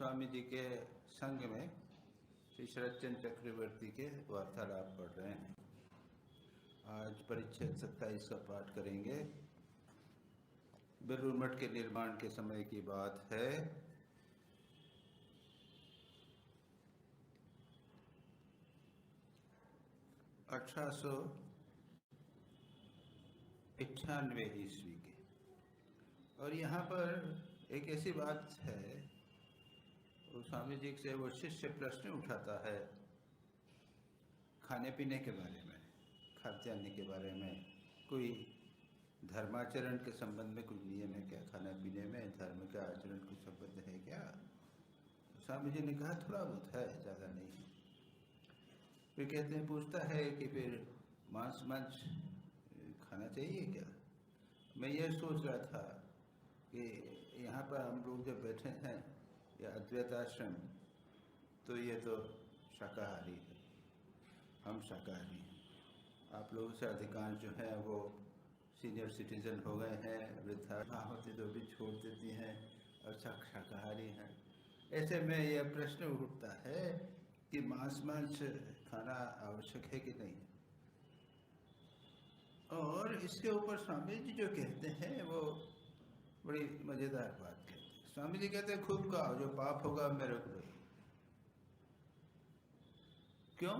स्वामी जी के संग में श्री शरदचंद्र चक्रवर्ती के वार्तालाप पढ़ रहे हैं। आज परिच्छेद 27 का पाठ करेंगे। बेलूर मठ के निर्माण के समय की बात है। ईस्वी के। और यहाँ पर एक ऐसी बात है, वो स्वामी जी से वो शिष्य प्रश्न उठाता है खाने पीने के बारे में, खाद्यान्न के बारे में। कोई धर्माचरण के संबंध में कोई नियम है क्या? खाने पीने में धर्म का आचरण कोई संबंध है क्या? स्वामी जी ने कहा थोड़ा बहुत है, ज़्यादा नहीं। फिर कहते हैं, पूछता है कि फिर मांस खाना चाहिए क्या? मैं ये सोच रहा था कि यहाँ पर हम लोग जब बैठे हैं या अद्वैत आश्रम, तो ये तो शाकाहारी है, हम शाकाहारी हैं। आप लोगों से अधिकांश जो है वो सीनियर सिटीजन हो गए हैं, वृद्धा होती तो भी छोड़ देती हैं और शाकाहारी हैं। ऐसे में यह प्रश्न उठता है कि मांस खाना आवश्यक है कि नहीं। और इसके ऊपर स्वामी जी जो कहते हैं वो बड़ी मज़ेदार बात कहते हैं। स्वामी जी कहते हैं, खूब खाओ, जो पाप होगा मेरे को। क्यों?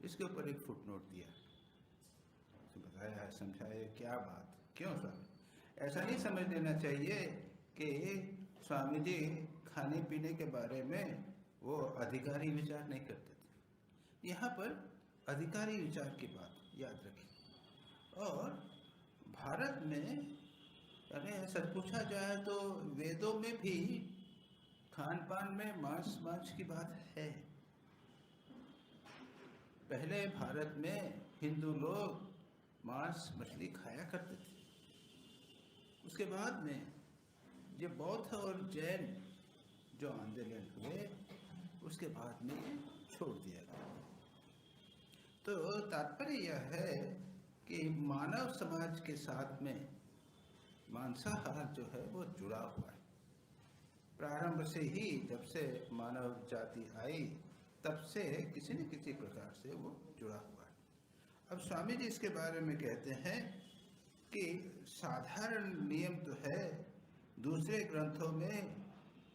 इसके ऊपर एक फुटनोट दिया, बताया है, समझाया क्या बात, क्यों स्वामी। ऐसा नहीं समझ लेना चाहिए कि स्वामी जी खाने पीने के बारे में वो अधिकारी विचार नहीं करते थे। यहाँ पर अधिकारी विचार की बात याद रखिए। और भारत में यानी सच पूछा जाए तो वेदों में भी खान पान में मांस की बात है। पहले भारत में हिंदू लोग मांस मछली खाया करते थे। उसके बाद में ये बौद्ध और जैन जो आंदोलन हुए, उसके बाद में ये छोड़ दिया गया। तो तात्पर्य यह है कि मानव समाज के साथ में मांसाहार जो है वो जुड़ा हुआ है। प्रारंभ से ही, जब से मानव जाति आई, तब से किसी न किसी प्रकार से वो जुड़ा हुआ है। अब स्वामी जी इसके बारे में कहते हैं कि साधारण नियम तो है, दूसरे ग्रंथों में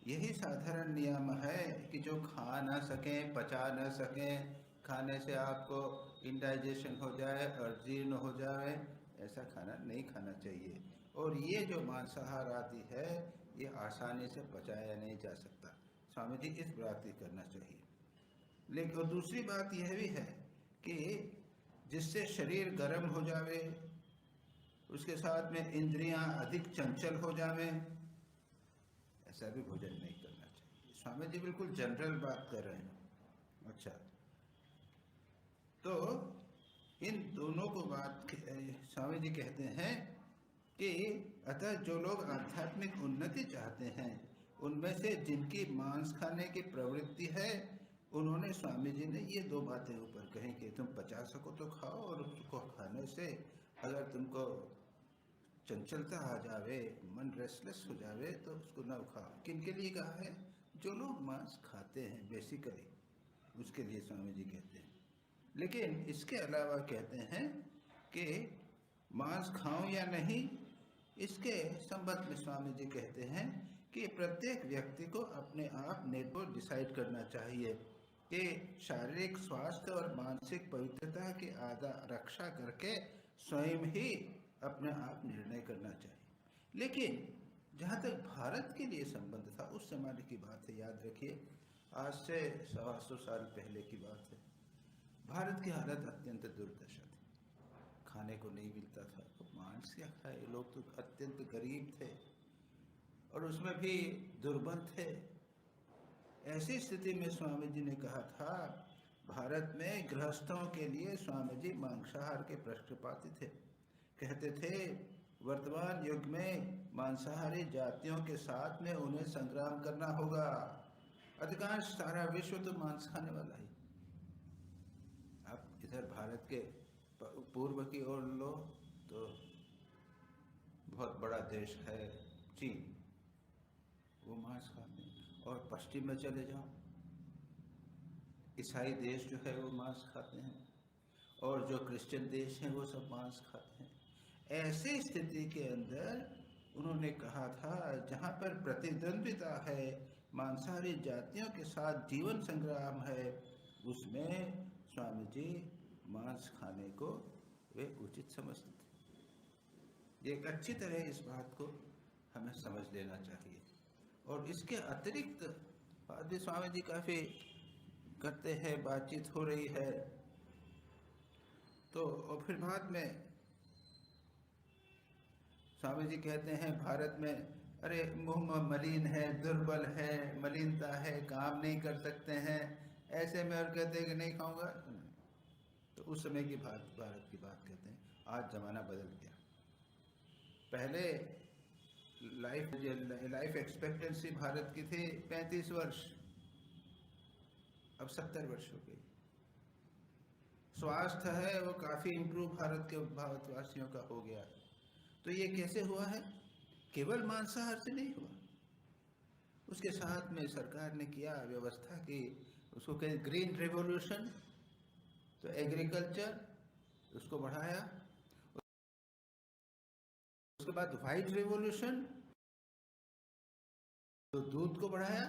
यही साधारण नियम है कि जो खा ना सकें, पचा ना सकें, खाने से आपको इंडाइजेशन हो जाए और जीर्ण हो जाए, ऐसा खाना नहीं खाना चाहिए। और ये जो मांसाहार आदि है, ये आसानी से पचाया नहीं जा सकता। स्वामी जी इस बात ही करना चाहिए। लेकिन और दूसरी बात यह भी है कि जिससे शरीर गर्म हो जावे, उसके साथ में इंद्रियां अधिक चंचल हो जावे, ऐसा भी भोजन नहीं करना चाहिए। स्वामी जी बिल्कुल जनरल बात कर रहे हैं। अच्छा, तो इन दोनों को बात स्वामी जी कहते हैं कि अतः जो लोग आध्यात्मिक उन्नति चाहते हैं, उनमें से जिनकी मांस खाने की प्रवृत्ति है, उन्होंने, स्वामी जी ने ये दो बातें ऊपर कहें कि तुम पचा सको तो खाओ, और उसको खाने से अगर तुमको चंचलता आ जावे, मन रेस्टलेस हो जावे, तो उसको न खाओ। किन के लिए कहा है? जो लोग मांस खाते हैं बेसिकली, उसके लिए स्वामी जी कहते हैं। लेकिन इसके अलावा कहते हैं कि मांस खाऊं या नहीं, इसके संबंध में स्वामी जी कहते हैं कि प्रत्येक व्यक्ति को अपने आप निर्भर डिसाइड करना चाहिए कि शारीरिक स्वास्थ्य और मानसिक पवित्रता की रक्षा करके स्वयं ही अपने आप निर्णय करना चाहिए। लेकिन जहाँ तक भारत के लिए संबंध था, उस जमाने की बात है, याद रखिए, आज से 125 साल पहले की बात है। भारत की हालत अत्यंत दुर्दशा थी, खाने को नहीं मिलता था, तो मांस क्या खाए। लोग तो अत्यंत गरीब थे और उसमें भी दुर्बल थे। ऐसी स्थिति में स्वामी जी ने कहा था, भारत में गृहस्थों के लिए स्वामी जी मांसाहार के पक्षपाती थे। कहते थे, वर्तमान युग में मांसाहारी जातियों के साथ में उन्हें संग्राम करना होगा। अधिकांश सारा विश्व तो मांस खाने वाला ही। आप इधर भारत के पूर्व की ओर लो तो बहुत बड़ा देश है चीन, वो मांस खाते हैं। और पश्चिम में चले जाओ, ईसाई देश जो है वो मांस खाते हैं, और जो क्रिश्चियन देश हैं वो सब मांस खाते हैं। ऐसी स्थिति के अंदर उन्होंने कहा था जहाँ पर प्रतिद्वंद्विता है, मांसाहारी जातियों के साथ जीवन संग्राम है, उसमें स्वामी जी मांस खाने को वे उचित समझते थे। एक अच्छी तरह इस बात को हमें समझ लेना चाहिए। और इसके अतिरिक्त बाद भी स्वामी जी काफ़ी करते हैं, बातचीत हो रही है तो, और फिर बाद में स्वामी जी कहते हैं भारत में अरे मुंह मलिन है, दुर्बल है, मलिनता है, काम नहीं कर सकते हैं, ऐसे में और कहते हैं कि नहीं खाऊंगा। तो उस समय की भारत की बात कहते हैं। आज ज़माना बदल गया। पहले लाइफ एक्सपेक्टेंसी भारत की थी 35 वर्ष, अब 70 वर्ष हो गई। स्वास्थ्य है वो काफ़ी इम्प्रूव भारत के भारतवासियों का हो गया है। तो ये कैसे हुआ है? केवल मांसाहार से नहीं हुआ, उसके साथ में सरकार ने किया व्यवस्था की, उसको कहे ग्रीन रेवोल्यूशन, तो एग्रीकल्चर उसको बढ़ाया। उसके बाद व्हाइट रेवोल्यूशन, तो दूध को बढ़ाया।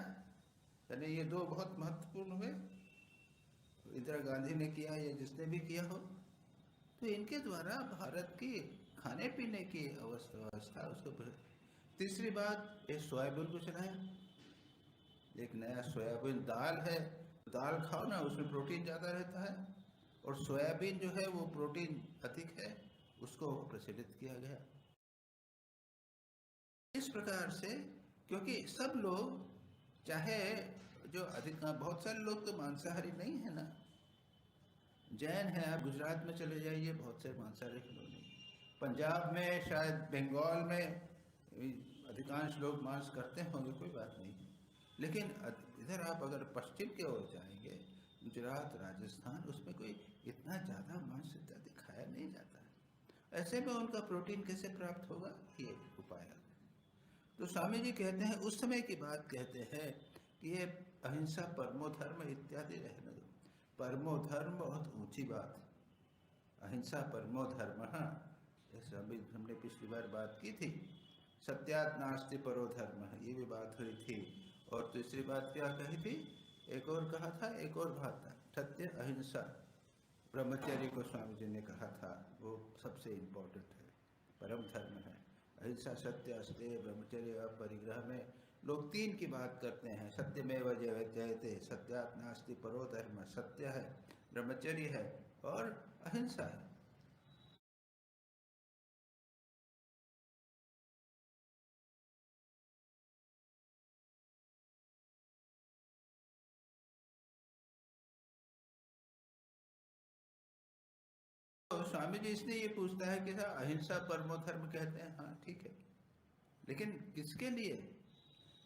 यानी ये दो बहुत महत्वपूर्ण हुए। इंदिरा गांधी ने किया या जिसने भी किया हो, तो इनके द्वारा भारत की खाने पीने की व्यवस्था उसको। तीसरी बात, ये सोयाबीन को चलाया। एक नया सोयाबीन दाल है, दाल खाओ ना, उसमें प्रोटीन ज़्यादा रहता है, और सोयाबीन जो है वो प्रोटीन अधिक है, उसको प्रचलित किया गया। इस प्रकार से, क्योंकि सब लोग, चाहे जो बहुत सारे लोग तो मांसाहारी नहीं है ना, जैन है, आप गुजरात में चले जाइए, बहुत से मांसाहारी लोग नहीं। पंजाब में, शायद बंगाल में अधिकांश लोग मांस करते होंगे, कोई बात नहीं। लेकिन इधर आप अगर पश्चिम की ओर जाएंगे, गुजरात, राजस्थान, उसमें कोई इतना ज़्यादा मांस इत्यादि खाया नहीं जाता है। ऐसे में उनका प्रोटीन कैसे प्राप्त होगा, ये उपाय है। तो स्वामी जी कहते हैं, उस समय की बात कहते हैं कि ये अहिंसा, परमो धर्म इत्यादि रहने दो। परमो धर्म बहुत ऊंची बात, अहिंसा परमो धर्म, जैसे अभी हमने पिछली बार बात की थी, सत्यात नास्ति परो धर्म, ये भी बात हुई थी। और तीसरी बात क्या कही थी, एक और कहा था, एक और बात था, सत्य, अहिंसा, ब्रह्मचर्य को स्वामी जी ने कहा था, वो सबसे इम्पोर्टेंट है, परम धर्म है। अहिंसा, सत्य, अस्तेय, ब्रह्मचर्य, अपरिग्रह में लोग तीन की बात करते हैं। सत्यमेव जयते, सत्यात् नास्ति परो धर्म, सत्य है, ब्रह्मचर्य है और अहिंसा है। तो स्वामी जी इसलिए ये पूछता है कि अहिंसा परमो धर्म कहते हैं, हाँ ठीक है, लेकिन किसके लिए?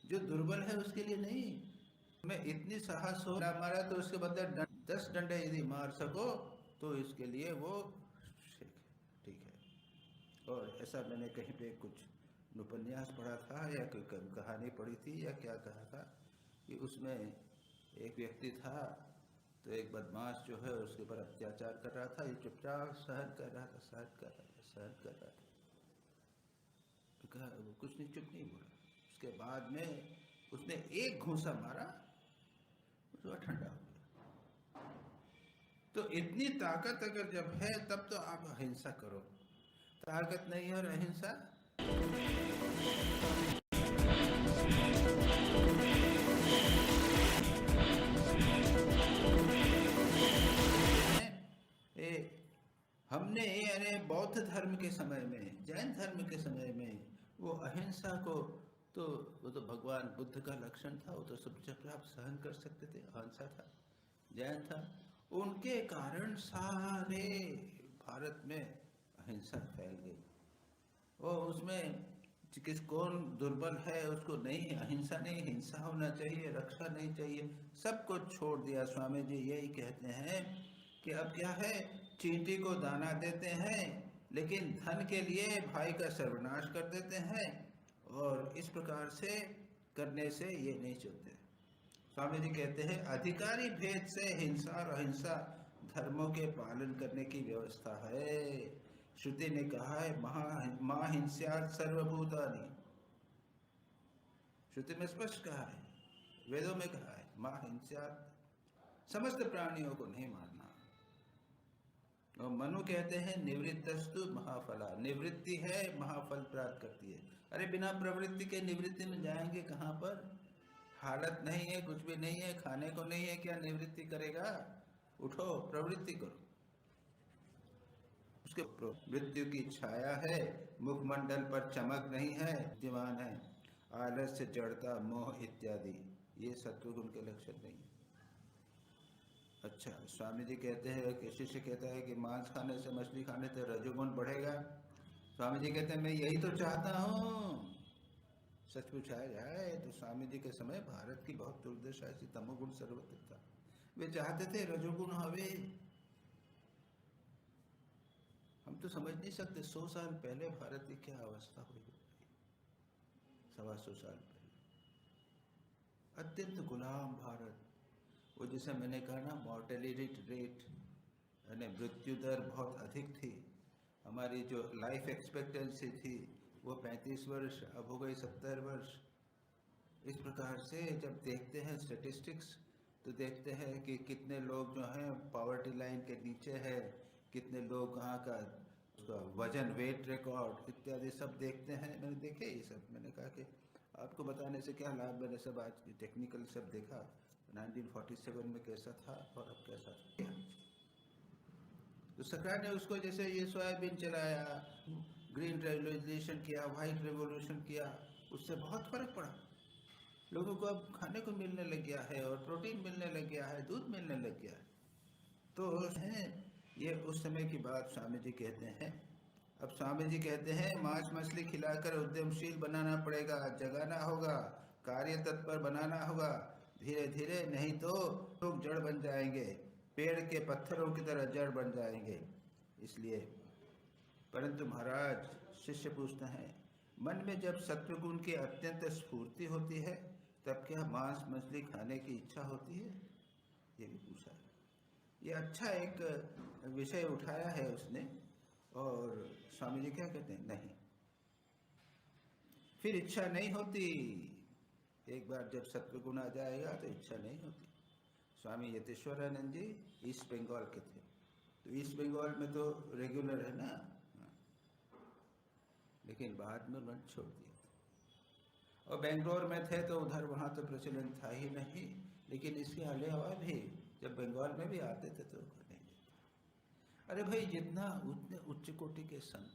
जो दुर्बल है उसके लिए नहीं। मैं इतनी साहस हो ना मारा तो उसके बदले 10 डंडे यदि मार सको तो इसके लिए वो ठीक है। और ऐसा मैंने कहीं पे कुछ उपन्यास पढ़ा था या कोई कहानी पढ़ी थी या क्या कहा था कि उसमें एक व्यक्ति था, तो एक बदमाश जो है उसके ऊपर अत्याचार कर रहा था, ये चुपचाप सहन कर रहा था, सहन कर रहा था। तो कहा वो कुछ नहीं, चुप नहीं बोला। उसके बाद में उसने एक घूंसा मारा, उसका ठंडा हो गया। तो इतनी ताकत अगर जब है तब तो आप अहिंसा करो, ताकत नहीं और अहिंसा। हमने यानी बौद्ध धर्म के समय में, जैन धर्म के समय में वो अहिंसा को, तो वो तो भगवान बुद्ध का लक्षण था, वो तो सब चुपचाप सहन कर सकते थे, अहिंसा था, जैन था। उनके कारण सारे भारत में अहिंसा फैल गई। वो उसमें कौन दुर्बल है उसको नहीं, अहिंसा नहीं, हिंसा होना चाहिए, रक्षा नहीं चाहिए, सब कुछ छोड़ दिया। स्वामी जी यही कहते हैं कि अब क्या है, चींटी को दाना देते हैं लेकिन धन के लिए भाई का सर्वनाश कर देते हैं, और इस प्रकार से करने से ये नहीं चलते। स्वामी जी कहते हैं अधिकारी भेद से हिंसा और अहिंसा धर्मों के पालन करने की व्यवस्था है। श्रुति ने कहा है मां हिंस्यात् सर्वभूतानि, श्रुति में स्पष्ट कहा है, वेदों में कहा है मां हिंस्यात्, समस्त प्राणियों को नहीं मारना। और मनु कहते हैं निवृत्तस्तु महाफला, निवृत्ति है महाफल प्राप्त करती है। अरे बिना प्रवृत्ति के निवृत्ति में जाएंगे कहाँ पर? हालत नहीं है, कुछ भी नहीं है, खाने को नहीं है, क्या निवृत्ति करेगा? उठो प्रवृत्ति करो। उसके मृत्यु की छाया है, मुखमंडल पर चमक नहीं है, विद्यमान है, आलस्य, जड़ता, मोह इत्यादि, ये सत्वगुण के लक्षण नहीं है। अच्छा, स्वामी जी कहते हैं कि शिष्य कहता है कि मांस खाने से, मछली खाने से रजोगुण बढ़ेगा। स्वामी जी कहते हैं मैं यही तो चाहता हूँ। सच पूछा जाए तो स्वामी जी के समय भारत की बहुत दुर्दशा ऐसी, तमोगुण सर्वत्र था। वे चाहते थे रजोगुण हवे। हम तो समझ नहीं सकते 100 साल पहले भारत की क्या अवस्था हुई, 125 साल पहले अत्यंत गुलाम भारत। वो जैसे मैंने कहा ना, मॉर्टेलिटी रेट यानी मृत्यु दर बहुत अधिक थी। हमारी जो लाइफ एक्सपेक्टेंसी थी वो 35 वर्ष, अब हो गई 70 वर्ष। इस प्रकार से जब देखते हैं स्टेटिस्टिक्स तो देखते हैं कि कितने लोग जो हैं पॉवर्टी लाइन के नीचे है, कितने लोग कहाँ का उसका वजन, वेट रिकॉर्ड इत्यादि सब देखते हैं। मैंने देखे ये सब। मैंने कहा कि आपको बताने से क्या लाभ, मैंने सब आज की टेक्निकल सब देखा, 1947 में कैसा था और अब कैसा था। तो सरकार ने उसको जैसे ये सोयाबीन चलाया, ग्रीन रेवोल्यूशन किया, व्हाइट रेवोल्यूशन किया, उससे बहुत फर्क पड़ा। लोगों को अब खाने को मिलने लग गया है और प्रोटीन मिलने लग गया है, दूध मिलने लग गया है। तो ये उस समय की बात स्वामी जी कहते हैं। अब स्वामी जी कहते हैं मांस मछली खिलाकर उद्यमशील बनाना पड़ेगा, जगाना होगा, कार्य तत्पर बनाना होगा धीरे धीरे, नहीं तो लोग जड़ बन जाएंगे, पेड़ के पत्थरों की तरह जड़ बन जाएंगे। इसलिए परंतु महाराज, शिष्य पूछते हैं मन में जब सत्वगुण की अत्यंत स्फूर्ति होती है तब क्या मांस मछली खाने की इच्छा होती है? ये भी पूछा है। ये अच्छा एक विषय उठाया है उसने। और स्वामी जी क्या कहते हैं, नहीं, फिर इच्छा नहीं होती। एक बार जब सत्वगुण आ जाएगा तो इच्छा नहीं होती। स्वामी यतीश्वरानंद जी ईस्ट बंगाल के थे, तो ईस्ट बंगाल में तो रेगुलर है ना, लेकिन बाद में उन्होंने छोड़ दिया। और बेंगलोर में थे तो उधर वहाँ तो प्रचलन था ही नहीं, लेकिन इसके अलावा भी जब बंगाल में भी आते थे तो नहीं देते। अरे भाई, जितना उतने उच्च कोटि के संत,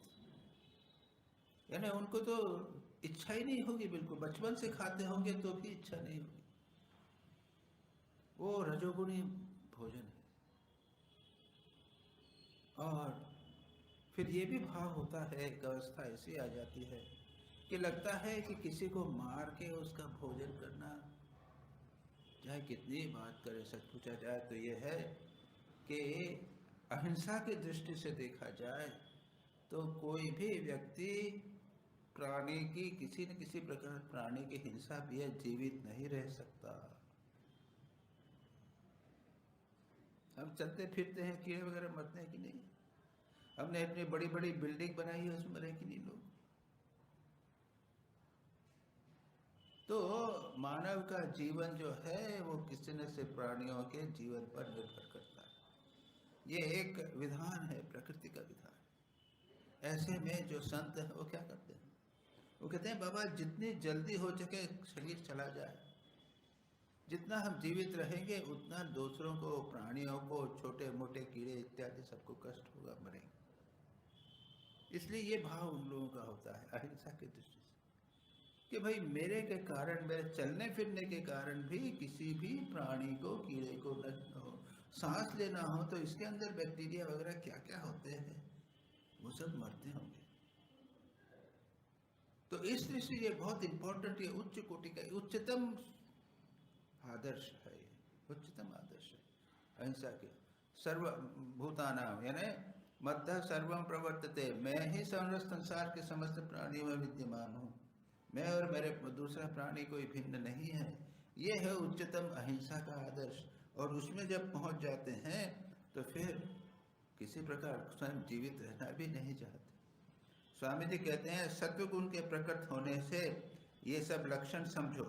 यानी उनको तो इच्छा ही नहीं होगी बिल्कुल, बचपन से खाते होंगे तो भी इच्छा नहीं होगी। वो रजोगुणी भोजन है। और फिर ये भी भाव होता है, एक अवस्था ऐसी आ जाती है कि लगता है कि किसी को मार के उसका भोजन करना, चाहे कितनी बात करे, सच पूछा जाए तो ये है कि अहिंसा की दृष्टि से देखा जाए तो कोई भी व्यक्ति प्राणी की किसी न किसी प्रकार प्राणी की हिंसा भी जीवित नहीं रह सकता। हम चलते फिरते हैं, कीड़े वगैरह मरते हैं कि नहीं? हमने इतनी बड़ी बड़ी बिल्डिंग बनाई है, उसमें मरे कि नहीं लोग? तो मानव का जीवन जो है वो किसी न किसी प्राणियों के जीवन पर निर्भर करता है। ये एक विधान है, प्रकृति का विधान। ऐसे में जो संत है वो क्या करते हैं, वो कहते हैं बाबा जितनी जल्दी हो सके शरीर चला जाए, जितना हम जीवित रहेंगे उतना दूसरों को, प्राणियों को, छोटे मोटे कीड़े इत्यादि सबको कष्ट होगा, मरेंगे। इसलिए ये भाव उन लोगों का होता है अहिंसा की दृष्टि से कि भाई मेरे के कारण, मेरे चलने फिरने के कारण भी किसी भी प्राणी को, कीड़े को नष्ट हो, सांस लेना हो तो इसके अंदर बैक्टीरिया वगैरह क्या क्या होते हैं वो सब मरते होंगे। तो इस दृष्टि ये बहुत इंपॉर्टेंट, ये उच्च कोटि का उच्चतम आदर्श है, ये उच्चतम आदर्श है अहिंसा के। सर्वभूतानाम यानी मध्य सर्वम प्रवर्तते, मैं ही समस्त संसार के समस्त प्राणियों में विद्यमान हूँ, मैं और मेरे दूसरा प्राणी कोई भिन्न नहीं है। ये है उच्चतम अहिंसा का आदर्श। और उसमें जब पहुंच जाते हैं तो फिर किसी प्रकार स्वयं जीवित रहना भी नहीं चाहते। स्वामी जी कहते हैं सत्वगुण के प्रकट होने से ये सब लक्षण समझो।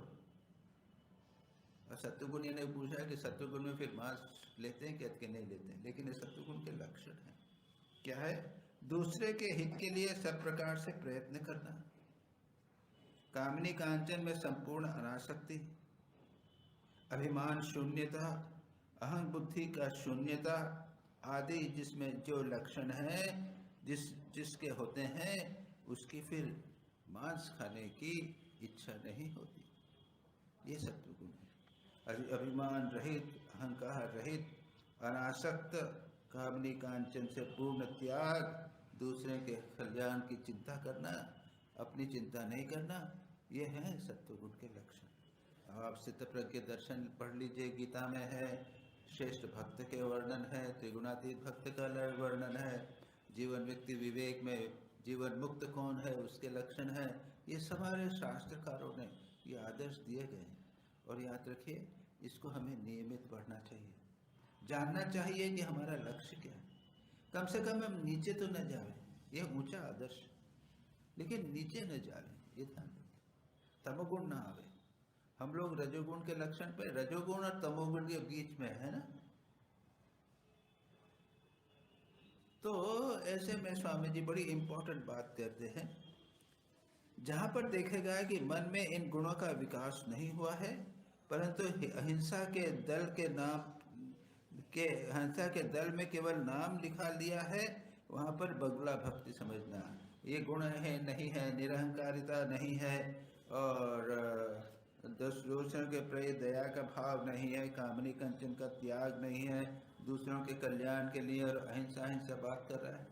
और सत्वगुण ने पूछा कि सत्वगुण में फिर मांस लेते हैं क्या कि नहीं लेते हैं, लेकिन ये सत्वगुण के लक्षण है। क्या है? दूसरे के हित के लिए सब प्रकार से प्रयत्न करना, कामनी कांचन में संपूर्ण अनासक्ति, अभिमान शून्यता, अहं बुद्धि का शून्यता आदि जिसमें जो लक्षण है जिसके होते हैं उसकी फिर मांस खाने की इच्छा नहीं होती। ये सत्वगुण है। अभिमान रहित, अहंकार रहित, अनासक्त, कामनी कांचन से पूर्ण त्याग, दूसरे के कल्याण की चिंता करना, अपनी चिंता नहीं करना, ये है सत्वगुण के लक्षण। आप स्थितप्रज्ञ दर्शन पढ़ लीजिए, गीता में है, श्रेष्ठ भक्त के वर्णन है, त्रिगुणातीत भक्त का वर्णन है, जीवन व्यक्ति विवेक में जीवन मुक्त कौन है उसके लक्षण है। ये हमारे शास्त्रकारों ने ये आदर्श दिए गए हैं। और याद रखिए, इसको हमें नियमित पढ़ना चाहिए, जानना चाहिए कि हमारा लक्ष्य क्या है। कम से कम हम नीचे तो न जाए, ये ऊंचा आदर्श, लेकिन नीचे न जाए, ये ध्यान रखें, तमोगुण ना आवे। हम लोग रजोगुण के लक्षण पे, रजोगुण और तमोगुण के बीच में है ना। तो ऐसे में स्वामी जी बड़ी इंपॉर्टेंट बात करते हैं, जहां पर देखेगा कि मन में इन गुणों का विकास नहीं हुआ है, परंतु अहिंसा के दल के नाम के अहिंसा के दल में केवल नाम लिखा लिया है, वहां पर बगुला भक्ति समझना। ये गुण है नहीं है, निरहंकारिता नहीं है, और दूसरों के प्रति दया का भाव नहीं है, कामनी कंचन का त्याग नहीं है, दूसरों के कल्याण के लिए और अहिंसा अहिंसा बात कर रहा है,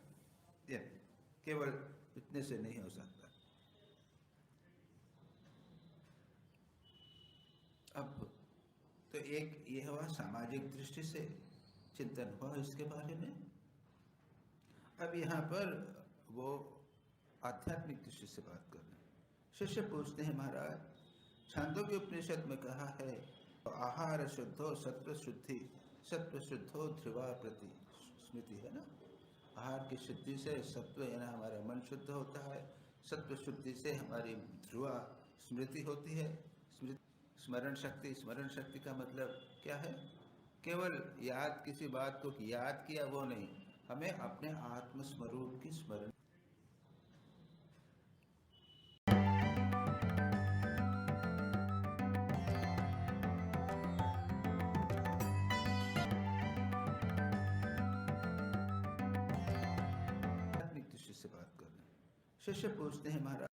ये केवल इतने से नहीं हो सकता। अब तो एक ये हुआ सामाजिक दृष्टि से चिंतन हुआ इसके बारे में। अब यहाँ पर वो आध्यात्मिक दृष्टि से बात कर रहे हैं। शिष्य पूछते हैं, महाराज छांदोग्य उपनिषद में कहा है आहार शुद्धो सत्व शुद्धि, सत्व शुद्धो ध्रुवा प्रति, स्मृति है ना। आहार की शुद्धि से सत्व यानी हमारा मन शुद्ध होता है, सत्व शुद्धि से हमारी ध्रुवा स्मृति होती है। स्मरण शक्ति, स्मरण शक्ति का मतलब क्या है? केवल याद, किसी बात को याद किया वो नहीं, हमें अपने आत्मस्वरूप की स्मरण। दृष्टि से बात कर रहे हैं। शिष्य पूछते हैं, महाराज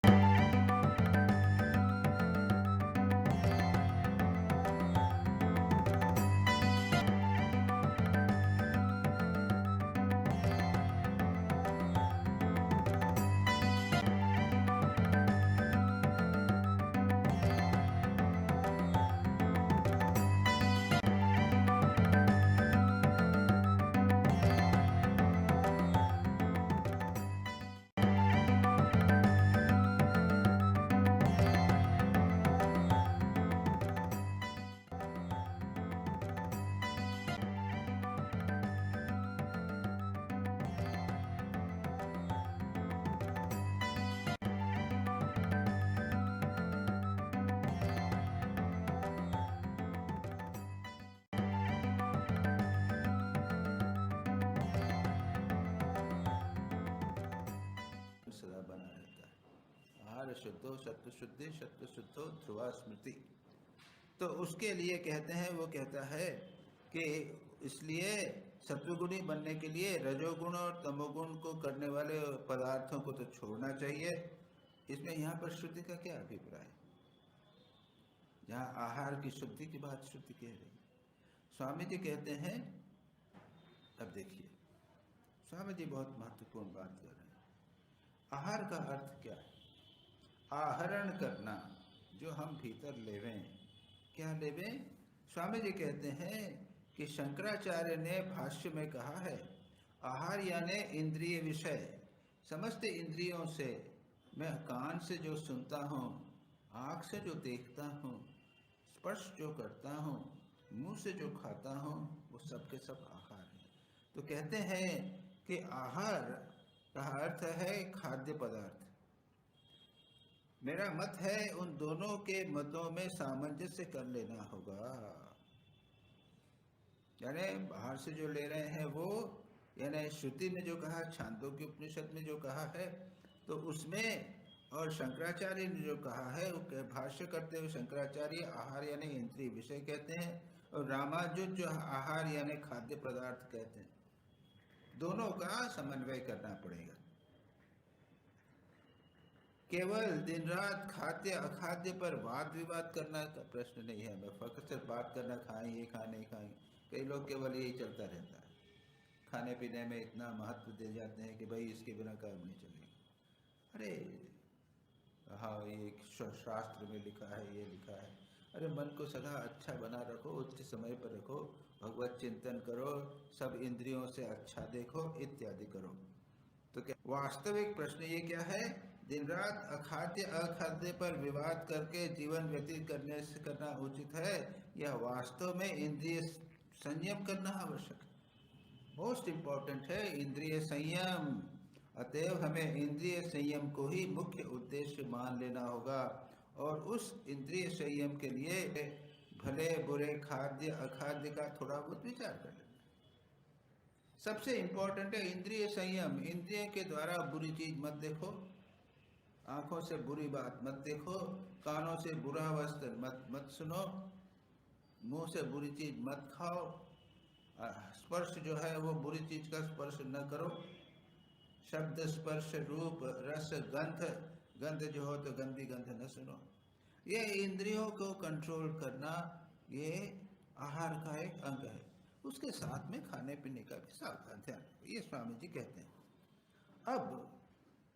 सदा बना रहता है। आहार शुद्धो सत्व शुद्धि, सत्व शुद्धो ध्रुवा स्मृति। तो उसके लिए कहते हैं, वो कहता है कि इसलिए सत्वगुणी बनने के लिए रजोगुण और तमोगुण को करने वाले पदार्थों को तो छोड़ना चाहिए। इसमें यहाँ पर शुद्धि का क्या अभिप्राय? जहाँ आहार की शुद्धि की बात शुद्धि कह रही, स्वामी जी कहते हैं, अब देखिए स्वामी जी बहुत महत्वपूर्ण बात कर रहे हैं। आहार का अर्थ क्या है? आहरण करना, जो हम भीतर लेवें। क्या लेवें? स्वामी जी कहते हैं कि शंकराचार्य ने भाष्य में कहा है, आहार यानी इंद्रिय विषय। समस्त इंद्रियों से, मैं कान से जो सुनता हूँ, आँख से जो देखता हूँ, स्पर्श जो करता हूँ, मुंह से जो खाता हूँ, वो सब के सब आहार है। तो कहते हैं कि आहार का अर्थ है खाद्य पदार्थ। मेरा मत है उन दोनों के मतों में सामंजस्य कर लेना होगा। यानी बाहर से जो ले रहे हैं वो, यानी श्रुति ने जो कहा, छांदोग्य उपनिषद में जो कहा है, तो उसमें, और शंकराचार्य ने जो कहा है, वो भाष्य करते हुए शंकराचार्य आहार यानी इंद्रिय विषय कहते हैं, और रामानुज जो आहार यानी खाद्य पदार्थ कहते हैं। दोनों का समन्वय करना पड़ेगा। केवल दिन रात खाद्य अखाद्य पर वाद विवाद करना का प्रश्न नहीं है। मैं फक्त सिर्फ बात करना, खाएं ये खाएं नहीं खाएं, कई लोग केवल यही चलता रहता है। खाने पीने में इतना महत्व दे जाते हैं कि भाई इसके बिना काम नहीं चलेगा। अरे हाँ, ये शास्त्र में लिखा है, ये लिखा है। अरे मन को सदा अच्छा बना रखो, उच्च समय पर रखो, भगवत चिंतन करो, सब इंद्रियों से अच्छा देखो, इत्यादि करो। तो क्या वास्तविक प्रश्न ये क्या है? दिन रात अखाद्य अखाद्य पर विवाद करके जीवन व्यतीत करने से करना उचित है, या वास्तव में इंद्रिय संयम करना आवश्यक है? मोस्ट इम्पोर्टेंट है इंद्रिय संयम। अतएव हमें इंद्रिय संयम को ही मुख्य उद्देश्य मान लेना होगा, और उस इंद्रिय संयम के लिए भले बुरे खाद्य अखाद्य का थोड़ा बहुत विचार कर लेना। सबसे इंपॉर्टेंट है इंद्रिय संयम। इंद्रिय के द्वारा बुरी चीज मत देखो, आंखों से बुरी बात मत देखो, कानों से बुरा वस्त्र मत सुनो, मुंह से बुरी चीज मत खाओ, स्पर्श जो है वो बुरी चीज का स्पर्श न करो, शब्द स्पर्श रूप रस गंध, गंध जो हो तो गंदी गंध न सुनो। ये इंद्रियों को कंट्रोल करना, ये आहार का एक अंग है। उसके साथ में खाने पीने का भी सावधान ध्यान, ये स्वामी जी कहते हैं। अब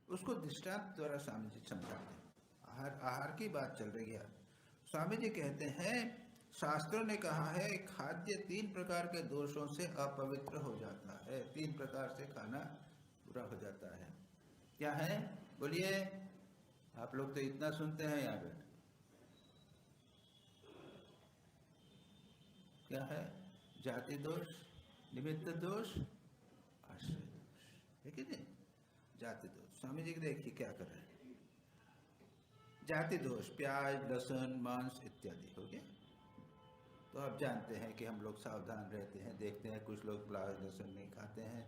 उसको दृष्टांत द्वारा स्वामी जी समझाते हैं। आहार की बात चल रही है। स्वामी जी कहते हैं, शास्त्रों ने कहा है खाद्य 3 प्रकार के दोषों से अपवित्र हो जाता है। 3 प्रकार से खाना बुरा हो जाता है। क्या है बोलिए? आप लोग तो इतना सुनते हैं यहाँ बैठ। क्या है? जाति दोष, निमित्त दोष, आश्रय दोष, है कि नहीं? जाति दोष स्वामी जी देखिए क्या कर रहे हैं। जाति दोष प्याज लहसुन मांस इत्यादि हो गया। तो आप जानते हैं कि हम लोग सावधान रहते हैं, देखते हैं कुछ लोग प्याज लहसुन नहीं खाते हैं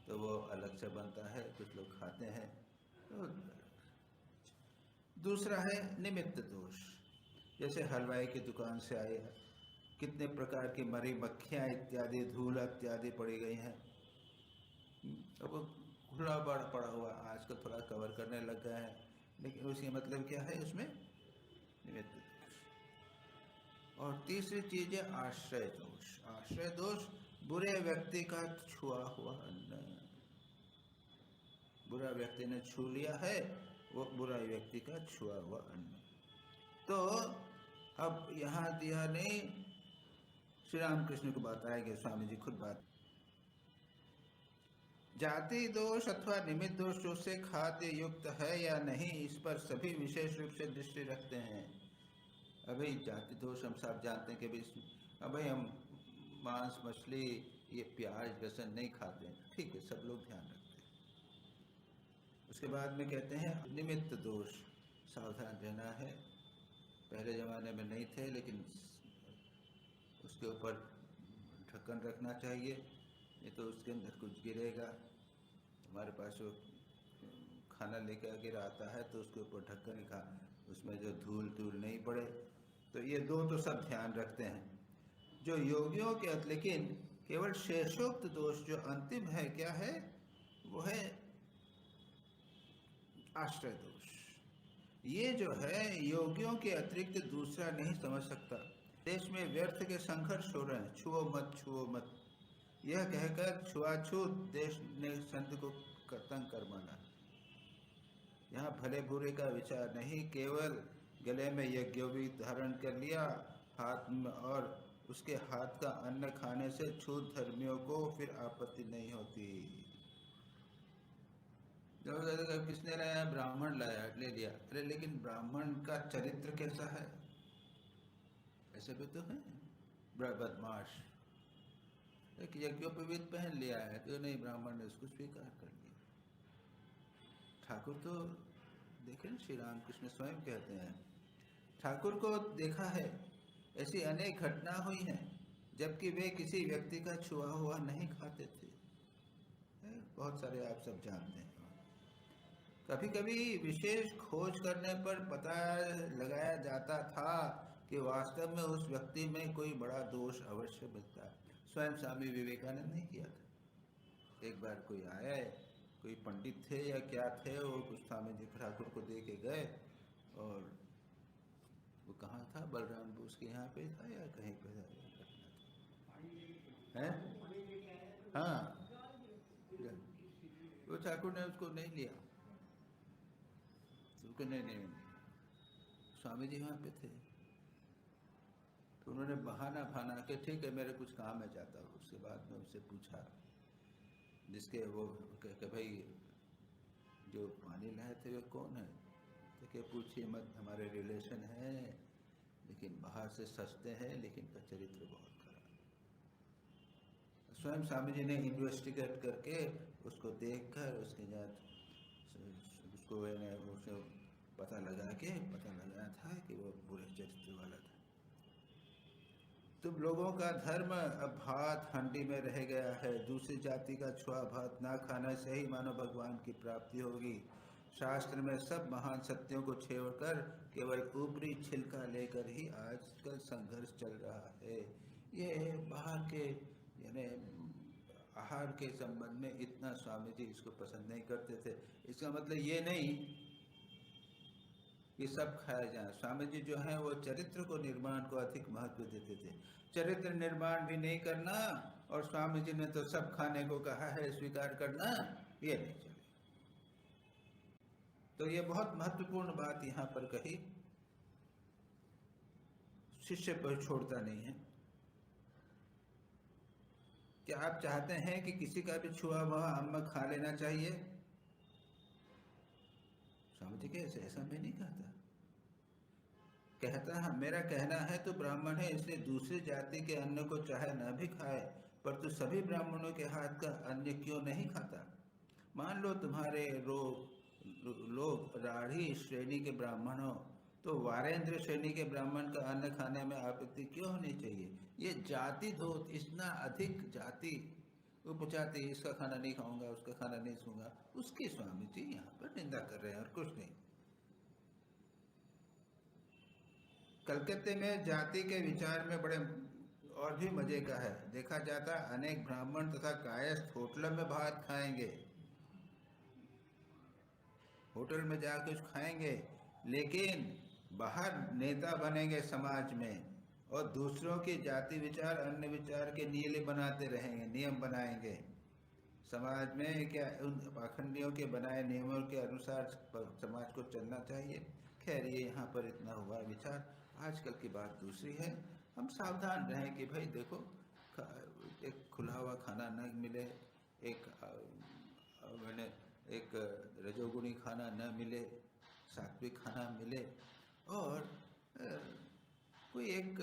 तो वो अलग से बनता है, कुछ लोग खाते हैं तो। दूसरा है निमित्त दोष, जैसे हलवाई की दुकान से आए, कितने प्रकार की मरी मक्खियाँ इत्यादि धूल इत्यादि पड़ी गई हैं, अब वो खुला पड़ा हुआ, आजकल थोड़ा कवर करने लग गया है, लेकिन उसका मतलब क्या है? उसमें निमित्त दोष। और तीसरी चीज है आश्रय दोष। आश्रय दोष बुरे व्यक्ति का छुआ हुआ अन्न, बुरा व्यक्ति ने छू लिया है, वो बुरा व्यक्ति का छुआ हुआ अन्न। तो अब यहाँ दिया नहीं, श्री रामकृष्ण को बात आएगी, स्वामी जी खुद बात। जाति दोष अथवा निमित्त दोष जो से खाद्य युक्त है या नहीं, इस पर सभी विशेष रूप से दृष्टि रखते हैं। अभी जाति दोष हम सब जानते हैं कि अभी हम मांस मछली ये प्याज लहसुन नहीं खाते हैं, ठीक है, सब लोग ध्यान रखते हैं। उसके बाद में कहते हैं निमित्त दोष, सावधान रहना है। पहले ज़माने में नहीं थे, लेकिन उसके ऊपर ढक्कन रखना चाहिए, नहीं तो उसके अंदर कुछ गिरेगा। हमारे पास वो खाना लेकर आगे आता है तो उसके ऊपर ढक्कन का, उसमें जो धूल धूल नहीं पड़े। तो ये दो तो सब ध्यान रखते हैं जो योगियों के। लेकिन केवल शेषोक्त दोष जो अंतिम है, क्या है? वो है आश्रय दोष। ये जो है योगियों के अतिरिक्त दूसरा नहीं समझ सकता। देश में व्यर्थ के संघर्ष हो रहे हैं, छुओ मत छुओ मत, यह कहकर छुआछूत देश ने संत को तंग कर माना। यहाँ भले बुरे का विचार नहीं, केवल गले में यज्ञोपवीत धारण कर लिया हाथ में, और उसके हाथ का अन्न खाने से छूत धर्मियों को फिर आपत्ति नहीं होती। जब किसने लाया? ब्राह्मण लाया, ले लिया। अरे लेकिन ब्राह्मण का चरित्र कैसा है? ऐसे भी तो हैं बदमाश। एक यज्ञोपवीत पहन लिया है तो नहीं, ब्राह्मण ने उसको स्वीकार कर लिया। ठाकुर तो देखें, श्री रामकृष्ण स्वयं कहते हैं, ठाकुर को देखा है ऐसी अनेक घटना हुई हैं जबकि वे किसी व्यक्ति का छुआ हुआ नहीं खाते थे। बहुत सारे आप सब जानते हैं। कभी कभी विशेष खोज करने पर पता लगाया जाता था कि वास्तव में उस व्यक्ति में कोई बड़ा दोष अवश्य मिलता है। स्वयं स्वामी विवेकानंद ने किया था। एक बार कोई आया, कोई पंडित थे या क्या थे, वो कुछ स्वामी जी ठाकुर को दे के गए, और वो कहाँ था, बलराम बोस के यहाँ पे था या कहीं पे था, है? हाँ, वो ठाकुर ने उसको नहीं लिया, उसको नहीं, स्वामी जी वहाँ पे थे, तो उन्होंने बहाना के ठीक है मेरे कुछ काम है, जाता हूँ। उसके बाद में उससे पूछा, जिसके वो कि भाई जो पानी लाए थे वे कौन है, तो क्या पूछिए मत, हमारे रिलेशन है, लेकिन बाहर से सस्ते हैं, लेकिन का चरित्र बहुत खराब। स्वयं स्वामी जी ने इन्वेस्टिगेट करके उसको देखकर उसके साथ उसको पता लगाया था कि वो बुरे चरित्र वाला था। तुम लोगों का धर्म अब भात हंडी में रह गया है। दूसरी जाति का छुआ भात ना खाने से ही मानो भगवान की प्राप्ति होगी। शास्त्र में सब महान सत्यों को छोड़कर केवल ऊपरी छिलका लेकर ही आजकल संघर्ष चल रहा है। ये बाहर के यानी आहार के संबंध में इतना स्वामी जी इसको पसंद नहीं करते थे। इसका मतलब ये नहीं कि सब खाया जाए। स्वामी जी जो है वो चरित्र को निर्माण को अधिक महत्व देते थे। चरित्र निर्माण भी नहीं करना, और स्वामी जी ने तो सब खाने को कहा है, स्वीकार करना ये नहीं चले। तो ये बहुत महत्वपूर्ण बात यहाँ पर कही, शिष्य पर छोड़ता नहीं है। क्या आप चाहते हैं कि किसी का भी छुआ हुआ अन्न खा लेना चाहिए? स्वामी जी कैसे, ऐसा मैं नहीं कहता है, मेरा कहना है तो ब्राह्मण है इसलिए दूसरी जाति के अन्न को चाहे न भी खाए, पर तो सभी ब्राह्मणों के हाथ का अन्न क्यों नहीं खाता? मान लो तुम्हारे लोग राढ़ी श्रेणी के ब्राह्मण हो, तो वारेंद्र श्रेणी के ब्राह्मण का अन्न खाने में आपत्ति क्यों होनी चाहिए? ये जाति धोत, इतना अधिक जाति उपजाति, इसका खाना नहीं खाऊंगा, उसका खाना नहीं छूंगा, उसकी स्वामी जी यहाँ पर निंदा कर रहे हैं और कुछ नहीं। कलकत्ते में जाति के विचार में बड़े और भी मजे का है। देखा जाता अनेक ब्राह्मण तथा कायस्थ होटल में भात खाएंगे, होटल में जाकर कुछ खाएंगे, लेकिन बाहर नेता बनेंगे समाज में, और दूसरों की जाति विचार अन्य विचार के बनाते रहेंगे, नियम बनाएंगे समाज में। क्या उन पाखंडियों के बनाए नियमों के अनुसार समाज को चलना चाहिए? खैर, ये यहाँ पर इतना हुआ विचार। आजकल की बात दूसरी है। हम सावधान रहें कि भाई देखो, एक खुला हुआ खाना न मिले, एक रजोगुणी खाना न मिले, सात्विक खाना मिले, और कोई एक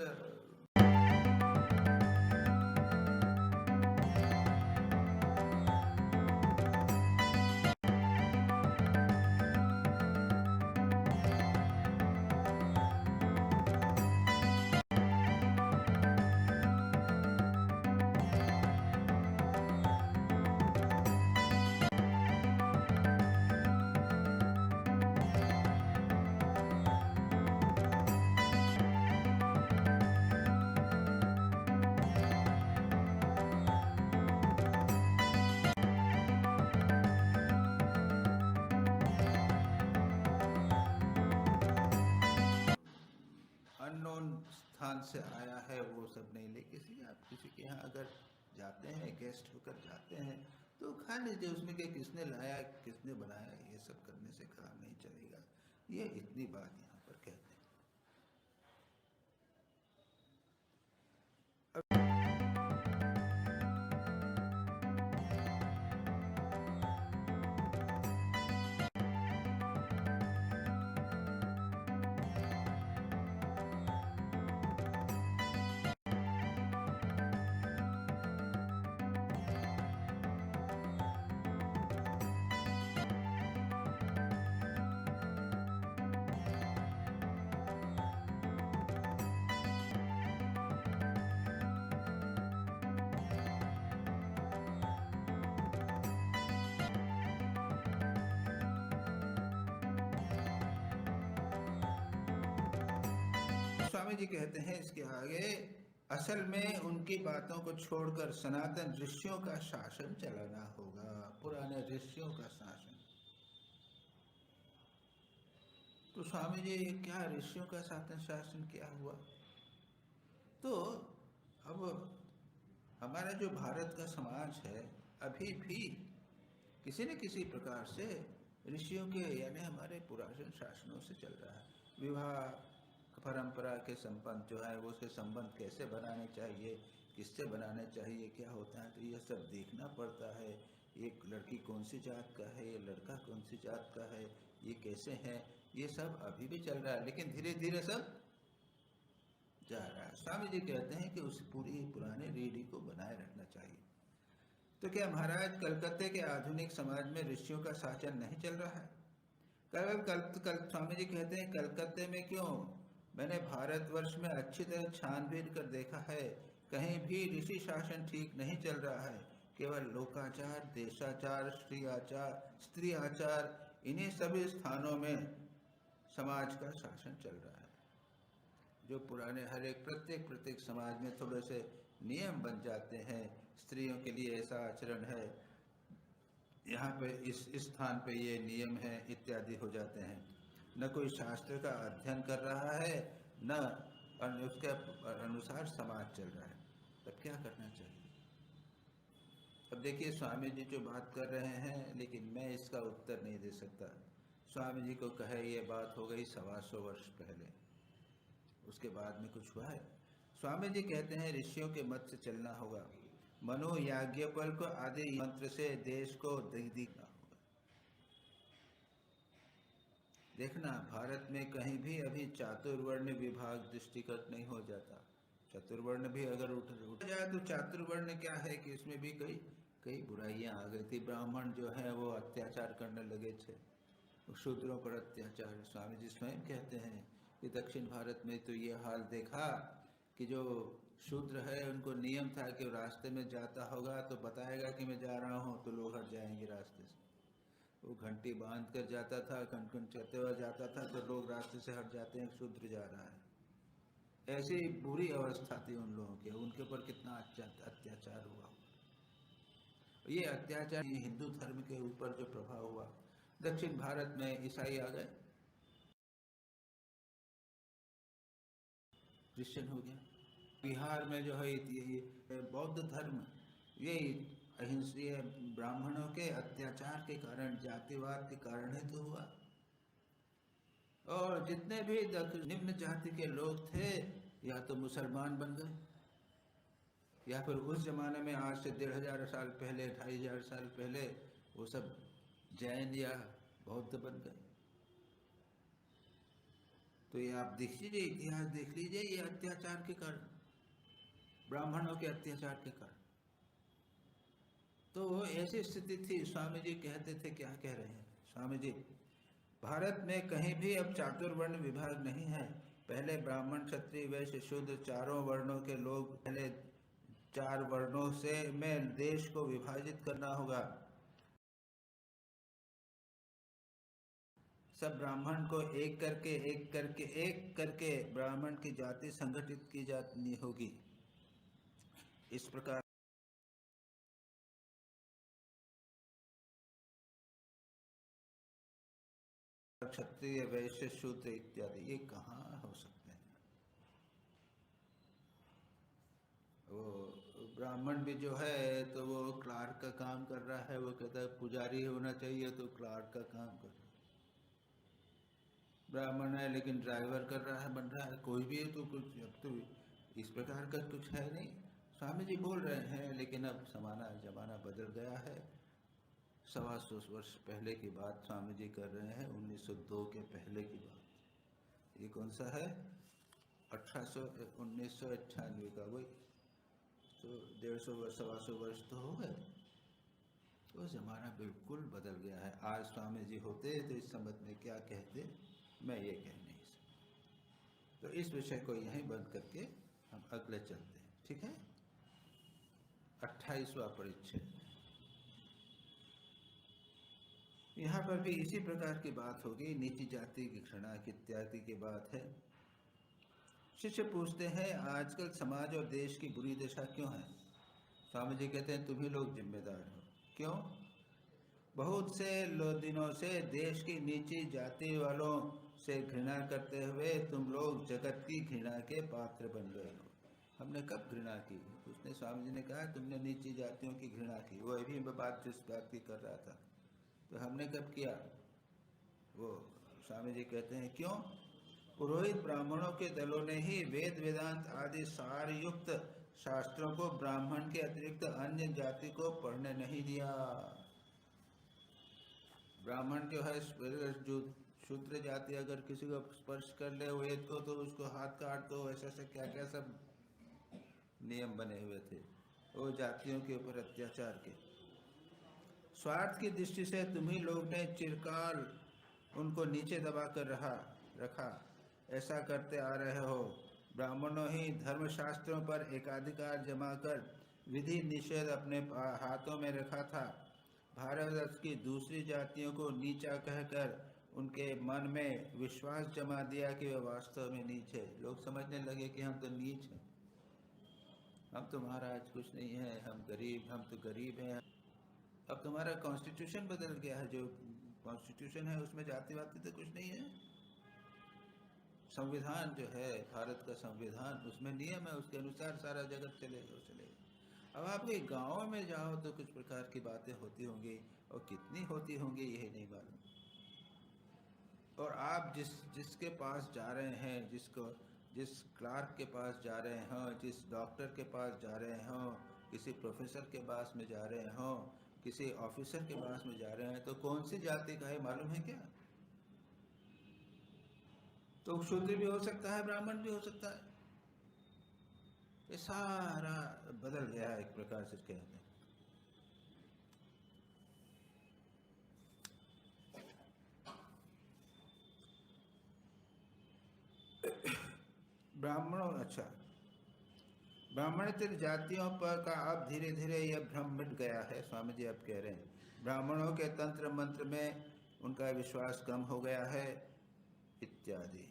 स्थान से आया है वो सब नहीं ले। आप किसी के यहाँ अगर जाते हैं, गेस्ट होकर जाते हैं, तो खा लीजिए, उसमें कि किसने लाया किसने बनाया, ये सब करने से काम नहीं चलेगा। ये इतनी बात यहाँ पर कहते हैं। स्वामी जी कहते हैं इसके आगे, असल में उनकी बातों को छोड़कर सनातन ऋषियों का शासन चलाना होगा, पुराने ऋषियों का शासन। तो स्वामी जी क्या ऋषियों का शासन क्या हुआ? तो अब हमारा जो भारत का समाज है अभी भी किसी न किसी प्रकार से ऋषियों के यानी हमारे पुराने शासनों से चल रहा है। विवाह परंपरा के संबंध जो है वो उसके संबंध कैसे बनाने चाहिए, किससे बनाने चाहिए, क्या होता है, तो ये सब देखना पड़ता है। एक लड़की कौन सी जात का है, ये लड़का कौन सी जात का है, ये कैसे है, ये सब अभी भी चल रहा है, लेकिन धीरे धीरे सब जा रहा है। स्वामी जी कहते हैं कि उस पुराने रूढ़ी को बनाए रखना चाहिए। तो क्या महाराज कलकत्ते के आधुनिक समाज में ऋषियों का शासन नहीं चल रहा है? कल स्वामी जी कहते हैं कलकत्ते में क्यों? मैंने भारतवर्ष में अच्छी तरह छानबीन कर देखा है, कहीं भी ऋषि शासन ठीक नहीं चल रहा है। केवल लोकाचार, देशाचार, स्त्री आचार, इन्हीं सभी स्थानों में समाज का शासन चल रहा है। जो पुराने हर एक प्रत्येक समाज में थोड़े से नियम बन जाते हैं, स्त्रियों के लिए ऐसा आचरण है, यहाँ पे इस स्थान पे ये नियम है इत्यादि हो जाते हैं। न कोई शास्त्र का अध्ययन कर रहा है, न उसके अनुसार समाज चल रहा है। तब क्या करना चाहिए? अब देखिए स्वामी जी जो बात कर रहे हैं, लेकिन मैं इसका उत्तर नहीं दे सकता। स्वामी जी को कहे ये बात हो गई 125 वर्ष पहले, उसके बाद में कुछ हुआ है? स्वामी जी कहते हैं ऋषियों के मत से चलना होगा। मनु, याज्ञवल्क्य आदि मंत्र से देश को दिखना होगा। देखना भारत में कहीं भी अभी चातुर्वर्ण विभाग दृष्टिगत नहीं हो जाता। चतुर्वर्ण भी अगर उठ जाए तो चातुर्वर्ण क्या है कि इसमें भी कई बुराइयां आ गई थी। ब्राह्मण जो है वो अत्याचार करने लगे थे, शूद्रों पर अत्याचार। स्वामी जी स्वयं कहते हैं कि दक्षिण भारत में तो ये हाल देखा कि जो शूद्र है उनको नियम था कि रास्ते में जाता होगा तो बताएगा कि मैं जा रहा हूँ, तो लोग हट जाएंगे रास्ते से। वो घंटी बांध कर जाता था, कण चलते हुए जाता था, तो लोग रास्ते से हट जाते हैं, शूद्र जा रहा है। ऐसी बुरी अवस्था थी उन लोगों की। उनके ऊपर कितना अत्याचार हुआ। ये अत्याचार ये हिंदू धर्म के ऊपर जो प्रभाव हुआ, दक्षिण भारत में ईसाई आ गए, क्रिश्चियन हो गया। बिहार में जो है ये बौद्ध धर्म, ये अहिंसीय ब्राह्मणों के अत्याचार के कारण, जातिवाद के कारण ही तो हुआ। और जितने भी निम्न जाति के लोग थे या तो मुसलमान बन गए, या फिर उस जमाने में आज से 1500 साल पहले, 2500 साल पहले वो सब जैन या बौद्ध बन गए। तो ये आप देख लीजिए, इतिहास देख लीजिए, ये अत्याचार के कारण, ब्राह्मणों के अत्याचार के कारण। तो ऐसी स्थिति थी। स्वामी जी कहते थे, क्या कह रहे हैं स्वामी जी? भारत में कहीं भी अब चातुर्वर्ण विभाग नहीं है। पहले ब्राह्मण, क्षत्रिय, वैश्य, शूद्र चारों वर्णों के लोग, पहले 4 वर्णों से में देश को विभाजित करना होगा। सब ब्राह्मण को एक करके ब्राह्मण की जाति संगठित की जानी होगी। इस प्रकार क्षत्रिय, वैश्य, शूद्र इत्यादि ये कहाँ हो सकते हैं? वो ब्राह्मण भी जो है तो वो क्लार्क का काम कर रहा है, वो कहता है पुजारी होना चाहिए तो क्लार्क का काम कर रहा है। ब्राह्मण है लेकिन ड्राइवर कर रहा है, बन रहा है, कोई भी है तो कुछ, अब तो इस प्रकार का कुछ है नहीं। स्वामी जी बोल रहे हैं, लेकिन अब जमाना बदल गया है। 125 वर्ष पहले की बात स्वामी जी कर रहे हैं, 1902 के पहले की बात। ये कौन सा है? 1998 का, वही तो 150 वर्ष, 125 वर्ष तो हो गए। तो ज़माना बिल्कुल बदल गया है। आज स्वामी जी होते तो इस संबंध में क्या कहते, मैं ये कह नहीं सकता। तो इस विषय को यहीं बंद करके हम अगले चलते हैं, ठीक है? 28वां परिच्छेद। यहाँ पर भी इसी प्रकार की बात होगी। नीची जाति की घृणा इत्यादि की बात है। शिष्य पूछते हैं, आजकल समाज और देश की बुरी दशा क्यों है? स्वामी जी कहते हैं, तुम ही लोग जिम्मेदार हो। क्यों? बहुत से दिनों से देश की नीची जाति वालों से घृणा करते हुए तुम लोग जगत की घृणा के पात्र बन गए हो। हमने कब घृणा की? उसने, स्वामी जी ने कहा, तुमने नीची जातियों की घृणा की। वो अभी मैं बात जिस बात की कर रहा था, तो हमने कब किया? वो स्वामी जी कहते हैं, क्यों? पुरोहित ब्राह्मणों के दलों ने ही वेद वेदांत आदि सार युक्त शास्त्रों को ब्राह्मण के अतिरिक्त अन्य जाति को पढ़ने नहीं दिया। ब्राह्मण जो है, जो शूद्र जाति अगर किसी को स्पर्श कर ले वेद को तो उसको हाथ काट दो, ऐसा ऐसा क्या क्या सब नियम बने हुए थे वो जातियों के ऊपर अत्याचार के। स्वार्थ की दृष्टि से तुम्ही लोग ने चिरकाल उनको नीचे दबा कर रखा। ऐसा करते आ रहे हो। ब्राह्मणों ही धर्मशास्त्रों पर एकाधिकार जमा कर विधि निषेध अपने हाथों में रखा था। भारतवर्ष की दूसरी जातियों को नीचा कहकर उनके मन में विश्वास जमा दिया कि वे वास्तव में नीच है। लोग समझने लगे कि हम तो नीच हैं, हम तो महाराज कुछ नहीं है, हम तो गरीब हैं। अब तुम्हारा कॉन्स्टिट्यूशन बदल गया है, जो कॉन्स्टिट्यूशन है उसमें जाति वाति तो कुछ नहीं है। संविधान जो है भारत का संविधान, उसमें नियम है, उसके अनुसार सारा जगत चलेगा। अब आप कोई गाँव में जाओ तो कुछ प्रकार की बातें होती होंगी, और कितनी होती होंगी यही नहीं मालूम। और आप जिसके पास जा रहे हैं, जिस क्लार्क के पास जा रहे हो, जिस डॉक्टर के पास जा रहे हो, किसी प्रोफेसर के पास में जा रहे हो, किसी ऑफिसर के पास में जा रहे हैं, तो कौन सी जाति का है मालूम है क्या? तो शूद्र भी हो सकता है, ब्राह्मण भी हो सकता है। ये सारा बदल गया है एक प्रकार से कहते हैं। ब्राह्मणेतर जातियों पर का अब धीरे धीरे यह भ्रम मिट गया है। स्वामी जी अब कह रहे हैं, ब्राह्मणों के तंत्र मंत्र में उनका विश्वास कम हो गया है इत्यादि।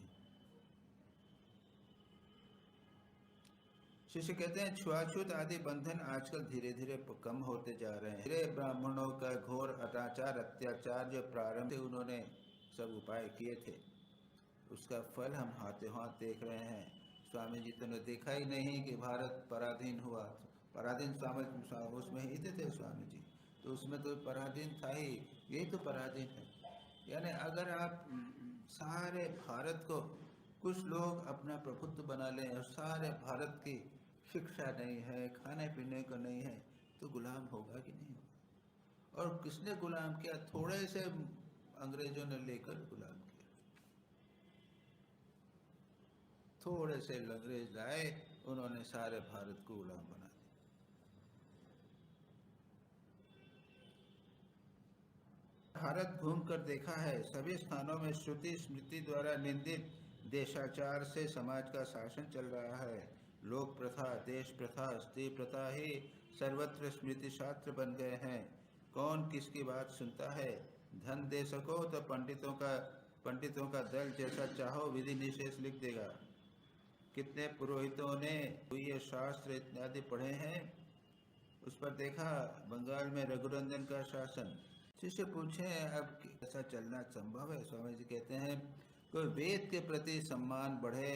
शिष्य कहते हैं, छुआछूत आदि बंधन आजकल धीरे धीरे कम होते जा रहे हैं। धीरे ब्राह्मणों का घोर अत्याचार जो प्रारंभ से उन्होंने सब उपाय किए थे, उसका फल हम हाथों हाथ देख रहे हैं। स्वामी जी तो ने देखा ही नहीं कि भारत पराधीन हुआ। पराधीन स्वामी उसमें ही थे स्वामी जी, तो उसमें तो पराधीन था ही, यही तो पराधीन है। यानी अगर आप सारे भारत को, कुछ लोग अपना प्रभुत्व बना लें और सारे भारत की शिक्षा नहीं है, खाने पीने को नहीं है, तो गुलाम होगा कि नहीं होगा? और किसने गुलाम किया? थोड़े से अंग्रेजों ने लेकर गुलाम किया। थोड़े से अंग्रेज लाए, उन्होंने सारे भारत को गुलाम बना दिया। भारत घूमकर देखा है, सभी स्थानों में श्रुति स्मृति द्वारा निंदित देशाचार से समाज का शासन चल रहा है। लोक प्रथा, देश प्रथा, स्त्री प्रथा ही सर्वत्र स्मृति शास्त्र बन गए हैं। कौन किसकी बात सुनता है? धन दे सको तो पंडितों का दल जैसा चाहो विधि निषेध लिख देगा। कितने पुरोहितों ने ये शास्त्र इत्यादि पढ़े हैं, उस पर देखा बंगाल में रघुनंदन का शासन। शिष्य पूछे, अब ऐसा चलना संभव है? स्वामी जी कहते हैं, कोई वेद के प्रति सम्मान बढ़े,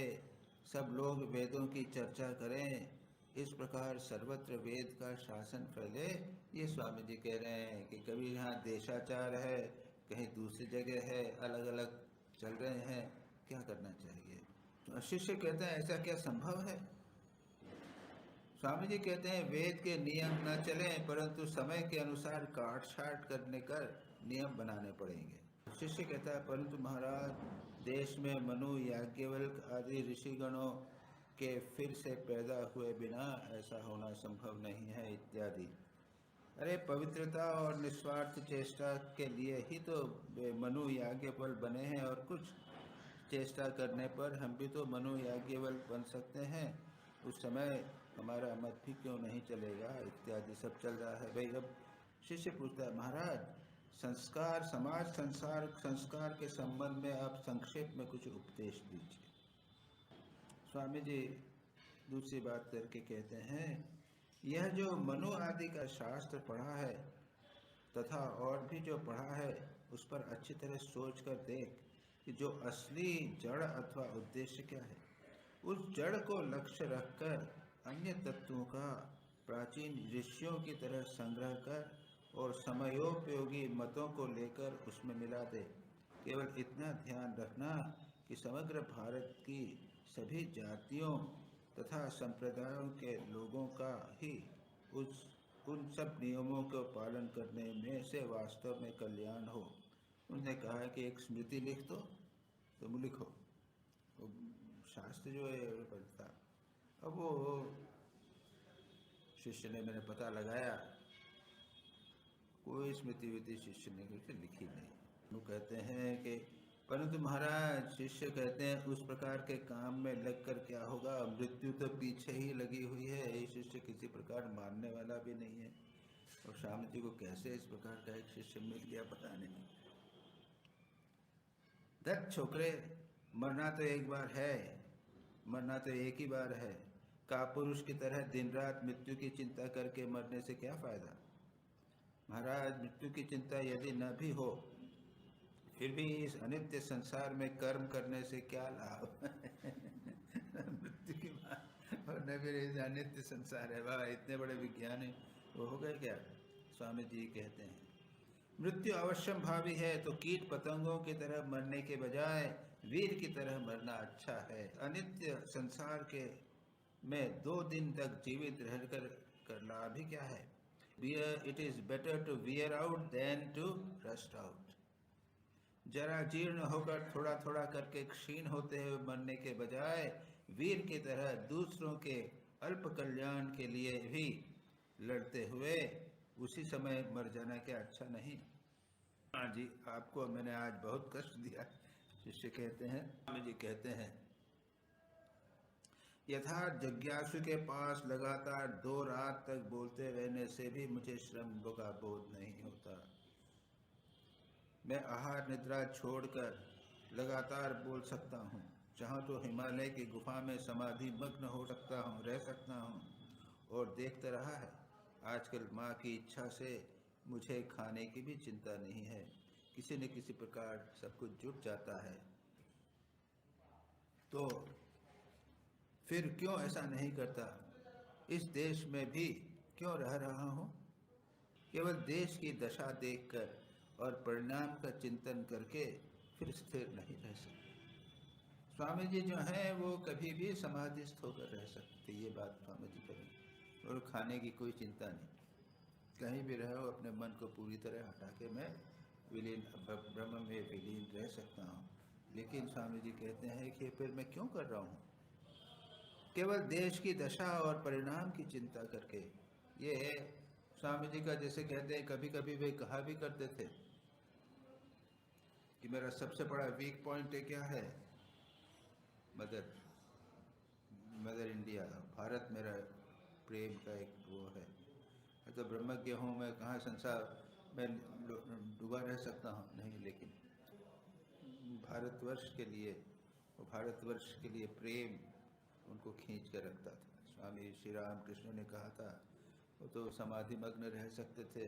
सब लोग वेदों की चर्चा करें, इस प्रकार सर्वत्र वेद का शासन फैले। ये स्वामी जी कह रहे हैं कि कभी यहाँ देशाचार है, कहीं दूसरी जगह है, अलग अलग चल रहे हैं, क्या करना चाहिए? तो शिष्य कहते हैं, ऐसा क्या संभव है? स्वामी जी कहते हैं, वेद के नियम न चलें, परंतु समय के अनुसार काट छाट करने कर नियम बनाने पड़ेंगे। शिष्य कहता है, परंतु महाराज, देश में मनु, याज्ञवल्क्य आदि ऋषिगणों के फिर से पैदा हुए बिना ऐसा होना संभव नहीं है इत्यादि। अरे पवित्रता और निस्वार्थ चेष्टा के लिए ही तो मनु याज्ञवल्क्य बने हैं, और कुछ चेष्टा करने पर हम भी तो मनु याज्ञवल्क्य बन सकते हैं। उस समय हमारा मत भी क्यों नहीं चलेगा इत्यादि सब चल रहा है। भाई अब शिष्य पूछता है, महाराज, संस्कार, समाज संस्कार के संबंध में आप संक्षेप में कुछ उपदेश दीजिए। स्वामी जी दूसरी बात करके कहते हैं, यह जो मनु आदि का शास्त्र पढ़ा है तथा और भी जो पढ़ा है उस पर अच्छी तरह सोच कर देख कि जो असली जड़ अथवा उद्देश्य क्या है। उस जड़ को लक्ष्य रखकर अन्य तत्वों का प्राचीन ऋषियों की तरह संग्रह कर और समयोपयोगी मतों को लेकर उसमें मिला दे। केवल इतना ध्यान रखना कि समग्र भारत की सभी जातियों तथा संप्रदायों के लोगों का ही उन सब नियमों को पालन करने में से वास्तव में कल्याण हो। उन्होंने कहा कि एक स्मृति लिख दो, तुम लिखो। वो शास्त्र जो है वो पढ़ता। अब वो शिष्य ने, मैंने पता लगाया, कोई स्मृति विधि शिष्य ने कुछ लिखी नहीं। वो कहते हैं कि परंतु महाराज, शिष्य कहते हैं उस प्रकार के काम में लगकर क्या होगा, मृत्यु तो पीछे ही लगी हुई है। ये शिष्य किसी प्रकार मानने वाला भी नहीं है। और स्वामी जी को कैसे इस प्रकार का एक शिष्य मिल गया पता नहीं। दत्त छोकरे, मरना तो एक बार है, मरना तो एक ही बार है। कापुरुष की तरह दिन रात मृत्यु की चिंता करके मरने से क्या फायदा। महाराज, मृत्यु की चिंता यदि न भी हो फिर भी इस अनित्य संसार में कर्म करने से क्या लाभ। मृत्यु की बात और न फिर इस अनित्य संसार है। वाह, इतने बड़े विज्ञानी वो हो गए क्या। स्वामी जी कहते हैं, मृत्यु अवश्यम भावी है तो कीट पतंगों की तरह मरने के बजाय वीर की तरह मरना अच्छा है। अनित्य संसार के में 2 दिन तक जीवित रहकर कर लाभ ही क्या है। It is better to wear out than to rust out. जरा जीर्ण होकर थोड़ा थोड़ा करके क्षीण होते हुए मरने के बजाय वीर की तरह दूसरों के अल्प कल्याण के लिए भी लड़ते हुए उसी समय मर जाना क्या अच्छा नहीं। हाँ जी, आपको मैंने आज बहुत कष्ट दिया। शिष्य कहते हैं, स्वामी जी कहते हैं, यथार्थ जिज्ञासु के पास लगातार 2 रात तक बोलते रहने से भी मुझे श्रम का बोध नहीं होता। मैं आहार निद्रा छोड़कर लगातार बोल सकता हूँ। चाहूँ तो हिमालय की गुफा में समाधि मग्न हो सकता हूँ, रह सकता हूँ। और देखता रहा है, आजकल माँ की इच्छा से मुझे खाने की भी चिंता नहीं है। किसी न किसी प्रकार सब कुछ जुट जाता है। तो फिर क्यों ऐसा नहीं करता। इस देश में भी क्यों रह रहा हूँ। केवल देश की दशा देखकर और परिणाम का चिंतन करके फिर स्थिर नहीं रह सकते। स्वामी जी जो हैं वो कभी भी समाधिस्थ होकर रह सकते, ये बात स्वामी जी करें। और खाने की कोई चिंता नहीं, कहीं भी रहो अपने मन को पूरी तरह हटा के मैं विलीन ब्रह्म में विलीन रह सकता हूँ। लेकिन स्वामी जी कहते हैं कि फिर मैं क्यों कर रहा हूँ केवल देश की दशा और परिणाम की चिंता करके। ये स्वामी जी का जैसे कहते हैं, कभी कभी वे कहा भी करते थे कि मेरा सबसे बड़ा वीक पॉइंट क्या है, मदर इंडिया, भारत मेरा प्रेम का एक वो है। मैं तो ब्रह्मज्ञ हूँ, मैं कहाँ संसार में डूबा रह सकता हूँ, नहीं। लेकिन भारतवर्ष के लिए, भारतवर्ष के लिए प्रेम उनको खींच कर रखता था। स्वामी श्री राम कृष्ण ने कहा था, वो तो समाधि मग्न रह सकते थे।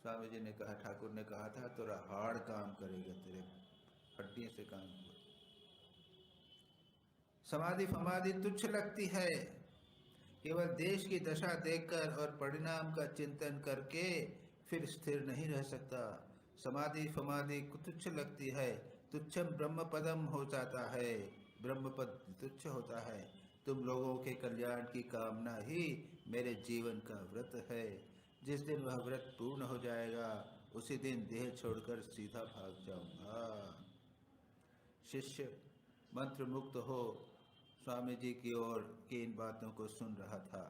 स्वामी जी ने कहा, ठाकुर ने कहा था, तेरा हार्ड काम करेगा, तेरे हड्डियों से काम हुआ। समाधि फमाधि तुच्छ लगती है। केवल देश की दशा देखकर और परिणाम का चिंतन करके फिर स्थिर नहीं रह सकता। समाधि फमाधि तुच्छ लगती है, तुच्छम ब्रह्म पदम हो जाता है, ब्रह्म पद तुच्छ होता है। तुम लोगों के कल्याण की कामना ही मेरे जीवन का व्रत है। जिस दिन वह व्रत पूर्ण हो जाएगा उसी दिन देह छोड़कर सीधा भाग जाऊंगा। शिष्य मंत्र मुक्त हो स्वामी जी की ओर की इन बातों को सुन रहा था।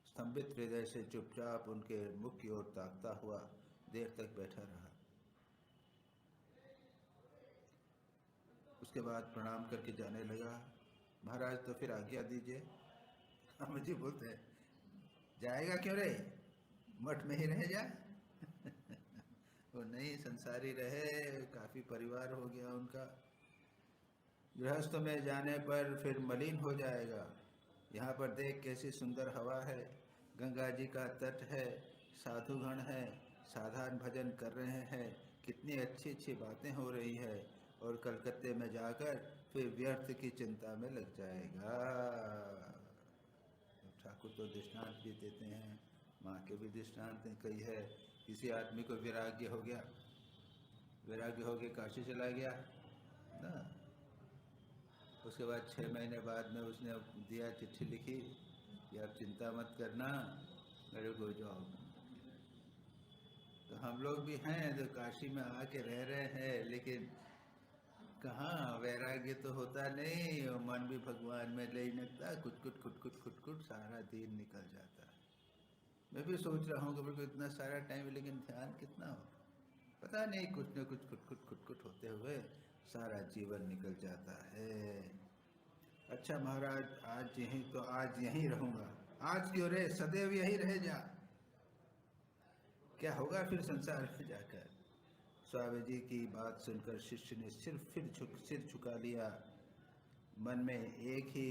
स्तंभित हृदय से चुपचाप उनके मुख की ओर ताकता हुआ देर तक बैठा रहा। उसके बाद प्रणाम करके जाने लगा। महाराज तो फिर आज्ञा दीजिए। स्वामी जी बोलते हैं, जाएगा क्यों रे, मठ में ही रह जा। वो नहीं, संसारी रहे, काफी परिवार हो गया उनका। गृहस्थ में जाने पर फिर मलिन हो जाएगा। यहाँ पर देख कैसी सुंदर हवा है, गंगा जी का तट है, साधुगण है, साधारण भजन कर रहे हैं, कितनी अच्छी अच्छी बातें हो रही है, और कलकत्ते में जाकर फिर व्यर्थ की चिंता में लग जाएगा। ठाकुर तो दृष्टांत भी देते हैं, माँ के भी दृष्टांत कई है। किसी आदमी को वैराग्य हो गया, वैराग्य हो गया, काशी चला गया ना, उसके बाद 6 महीने बाद में उसने दिया, चिट्ठी लिखी कि आप चिंता मत करना, मेरे को जॉब। तो हम लोग भी हैं जो काशी में आके रह रहे हैं, लेकिन कहाँ वैराग्य तो होता नहीं, और मन भी भगवान में ले लगता, कुट कुट सारा दिन निकल जाता है। मैं भी सोच रहा हूँ कि मेरे को इतना सारा टाइम है, लेकिन ध्यान कितना हो, पता नहीं, कुछ न कुछ कुट होते हुए सारा जीवन निकल जाता है। अच्छा महाराज, आज यहीं तो आज यहीं रहूँगा। आज क्यों रे, सदैव यहीं रह जा, क्या होगा फिर संसार में जाकर। स्वामी जी की बात सुनकर शिष्य ने सिर झुका लिया। मन में एक ही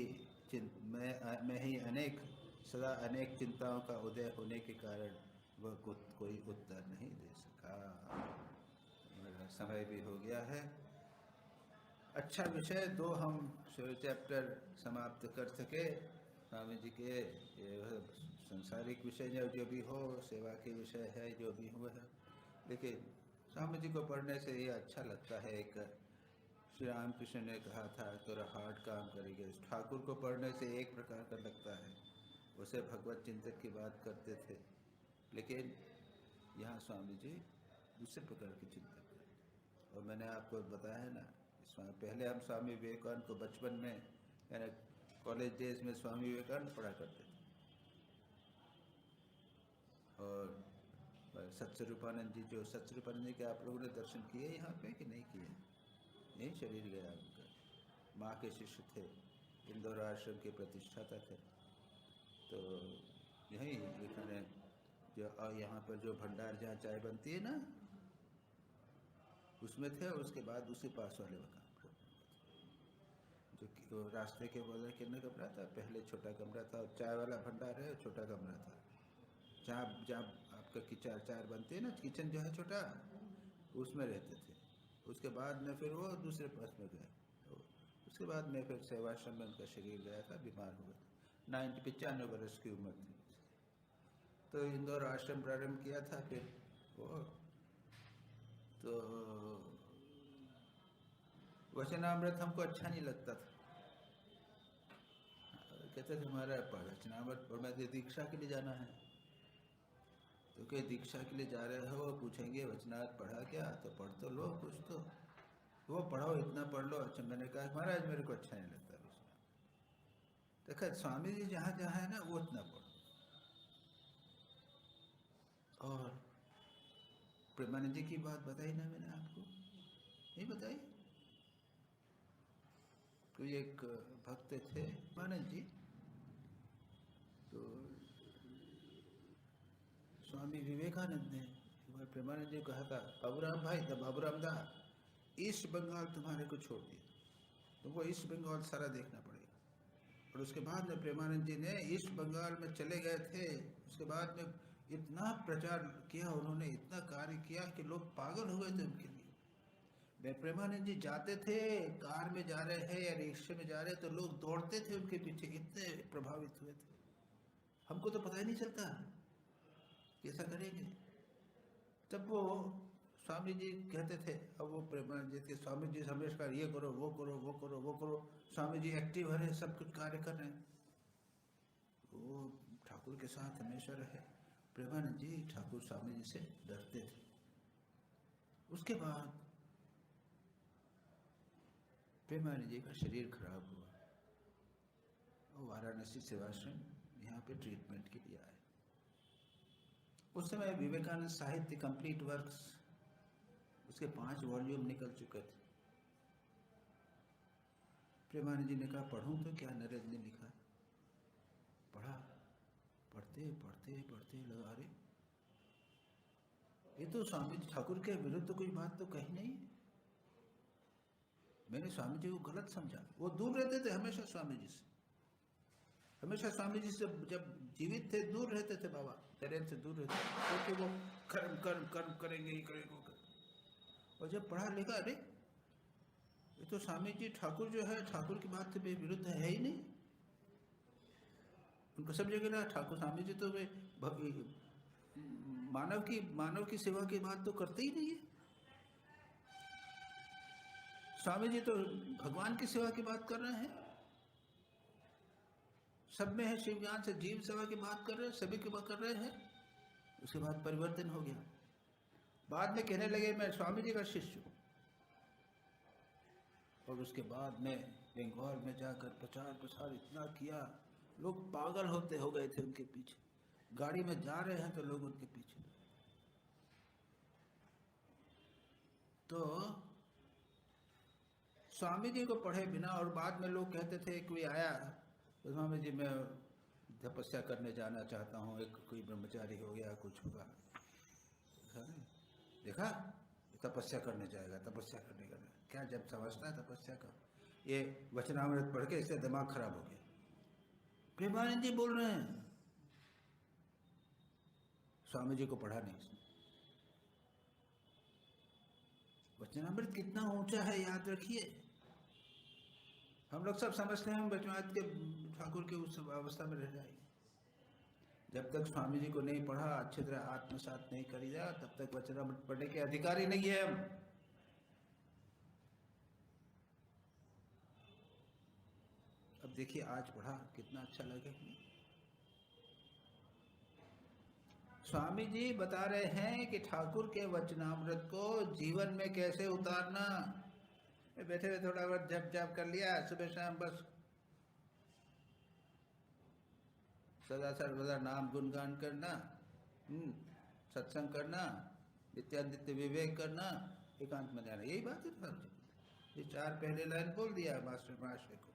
में ही सदा अनेक चिंताओं का उदय होने के कारण वह कोई उत्तर नहीं दे सका। मेरा समय भी हो गया है। अच्छा विषय दो हम चैप्टर समाप्त कर सके स्वामी जी के। ये संसारिक विषय जो भी हो, सेवा के विषय है जो भी हुए है, लेकिन स्वामी जी को पढ़ने से ये अच्छा लगता है। एक श्री रामकृष्ण ने कहा था, तेरा हार्ट काम करेगा। ठाकुर को पढ़ने से एक प्रकार का लगता है, उसे भगवत चिंतन की बात करते थे, लेकिन यहाँ स्वामी जी दूसरे प्रकार की चिंतन करते। और मैंने आपको बताया है ना, पहले हम स्वामी विवेकानंद को बचपन में, यानी कॉलेज डेज में स्वामी विवेकानंद पढ़ा करते थे, और सत्यरूपानंद जी, जो सत्यरूपानंद जी के आप लोगों ने दर्शन किए यहाँ पे कि नहीं किए? यही शरीर गया उनका। माँ के शिष्य थे, इंदौर आश्रम के प्रतिष्ठाता थे। तो यही लिखने जो यहाँ पर जो भंडार जहाँ चाय बनती है ना, उसमें थे। और उसके बाद उसी पास वाले मकान पर, जो रास्ते के बगल कितने कमरा था, पहले छोटा कमरा था, चाय वाला भंडार है, छोटा कमरा था, जहाँ आपका चाय बनती है ना, किचन जो है छोटा, उसमें रहते थे। उसके बाद में फिर वो दूसरे पास में गए। तो उसके बाद में फिर सेवाश्रम में उनका शरीर गया था, बीमार हो गया। 95 वर्ष की उम्र थी। तो इंदौर आश्रम प्रारंभ किया था फिर वो। तो वचनामृत हमको अच्छा नहीं लगता था। कहते थे हमारा वचनामृत पढ़ना, दीक्षा के लिए जाना है। तो क्या दीक्षा के लिए जा रहे हो, पूछेंगे वचनामृत पढ़ा क्या, तो पढ़ तो लो कुछ, तो वो पढ़ो, इतना पढ़ लो। अच्छा, मैंने कहा महाराज मेरे को अच्छा नहीं लगता वचनामृत। देखा स्वामी जी जहाँ जहाँ है ना, वो उतना पढ़ो। और प्रेमानंद जी की बात बताई ना मैंने आपको, नहीं बताई? कोई एक भक्त थे प्रेमानंद जी, तो स्वामी विवेकानंद ने प्रेमानंद जी को कहा था, बाबूराम भाई, तब बाबूराम दा, ईस्ट बंगाल तुम्हारे को छोड़ दिया, तुमको ईस्ट बंगाल सारा देखना पड़ेगा। और उसके बाद में प्रेमानंद जी ने ईस्ट बंगाल में चले गए थे। उसके बाद में इतना प्रचार किया उन्होंने, इतना कार्य किया कि लोग पागल हुए थे उनके लिए। प्रेमानंद जी जाते थे, कार में जा रहे हैं या रिक्शे में जा रहे, तो लोग दौड़ते थे उनके पीछे, इतने प्रभावित हुए थे। हमको तो पता ही नहीं चलता कैसा करेंगे। तब वो स्वामी जी कहते थे, अब वो प्रेमानंद जी के स्वामी जी हमेशा ये करो, वो करो, वो करो, वो करो। स्वामी जी एक्टिव रहे, सब कुछ कार्य कर रहे हैं, वो ठाकुर के साथ हमेशा रहे। प्रेमानंद जी ठाकुर स्वामी जी से डरते थे। उसके बाद प्रेमानंद जी का शरीर खराब हुआ, वो वाराणसी सेवाश्रम यहाँ पे ट्रीटमेंट के लिए आए। उस समय विवेकानंद साहित्य कंप्लीट वर्क्स, उसके 5 वॉल्यूम निकल चुके थे। प्रेमानंद जी ने कहा पढ़ूं तो क्या, नरेंद्र ने लिखा। पढ़ा, पढ़ते पढ़ते पढ़ते लगा, अरे ये तो स्वामी ठाकुर के विरुद्ध कोई बात तो कही नहीं। मैंने स्वामी जी को गलत समझा। वो दूर रहते थे हमेशा स्वामी जी से, हमेशा स्वामी जी से जब जीवित थे दूर रहते थे बाबा, शरीर से दूर रहते थे, क्योंकि वो कर्म कर्म कर्म करेंगे ही करेंगे। और जब पढ़ा लिखा, अरे ये तो स्वामी जी ठाकुर जो है, ठाकुर की बात से विरुद्ध है ही नहीं। उनको सब जगह ना ठाकुर स्वामी जी तो वे मानव की सेवा की बात तो करते ही नहीं है। स्वामी जी तो भगवान की सेवा की बात कर रहे हैं, सब में है शिव ज्ञान से जीव सेवा की बात कर रहे हैं, सभी की बात कर रहे हैं। उसके बाद परिवर्तन हो गया, बाद में कहने लगे मैं स्वामी जी का शिष्य हूँ। और उसके बाद में बेंगौर में जाकर प्रचार प्रसार इतना किया, लोग पागल होते हो गए थे उनके पीछे। गाड़ी में जा रहे हैं तो लोग उनके पीछे। तो स्वामी जी को पढ़े बिना, और बाद में लोग कहते थे, कोई आया तो स्वामी जी मैं तपस्या करने जाना चाहता हूँ, एक कोई ब्रह्मचारी हो गया कुछ होगा, देखा तपस्या करने जाएगा, तपस्या करने का क्या जब समझता है तपस्या का। ये वचनामृत पढ़ के इससे दिमाग खराब हो गया। प्रेमानंद जी बोल रहे हैं, स्वामी जी को पढ़ा नहीं इसने। वचनामृत कितना ऊंचा है याद रखिए। हम लोग सब समझते हैं हम वचनामृत के ठाकुर के उस अवस्था में रह जाएंगे। जब तक स्वामी जी को नहीं पढ़ा, अच्छी तरह आत्मसात नहीं करी जा, तब तक वचनामृत पढ़ने के अधिकारी नहीं है हम। अब देखिए आज पढ़ा कितना अच्छा लगे। स्वामी जी बता रहे हैं कि ठाकुर के वचनामृत को जीवन में कैसे उतारना। बैठे हुए थोड़ा बहुत जप जाप कर लिया सुबह शाम, बस सदा सर्वदा नाम गुणगान करना, सत्संग करना, नित्यानित्य विवेक करना, एकांत में जाना, यही बात है। ये चार पहले लाइन बोल दिया मास्टर महाशय को।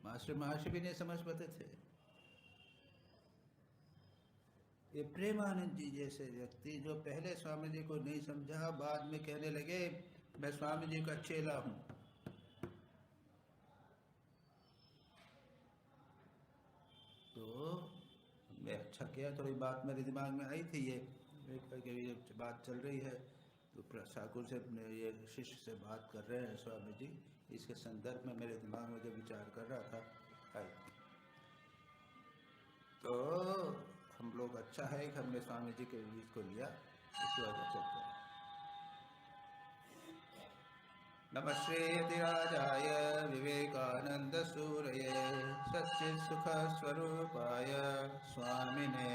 मास्टर महाशय भी नहीं समझ पाते थे। ये प्रेमानंद जी जैसे व्यक्ति जो पहले स्वामी जी को नहीं समझा, बाद में कहने लगे मैं स्वामी जी का चेला हूं। तो मैं अच्छा किया, थोड़ी बात मेरे दिमाग में आई थी, ये बात चल रही है तो ठाकुर से ये शिष्य से बात कर रहे हैं स्वामी जी, इसके संदर्भ में मेरे दिमाग में जो विचार कर रहा था आई। तो हम लोग अच्छा है कि हमने स्वामी जी के बीच को लिया, इसके वजह चलते हैं। नमः श्रीयतिराजाय विवेकानंद सूरये सच्चित् सुख स्वरूपाय स्वामिने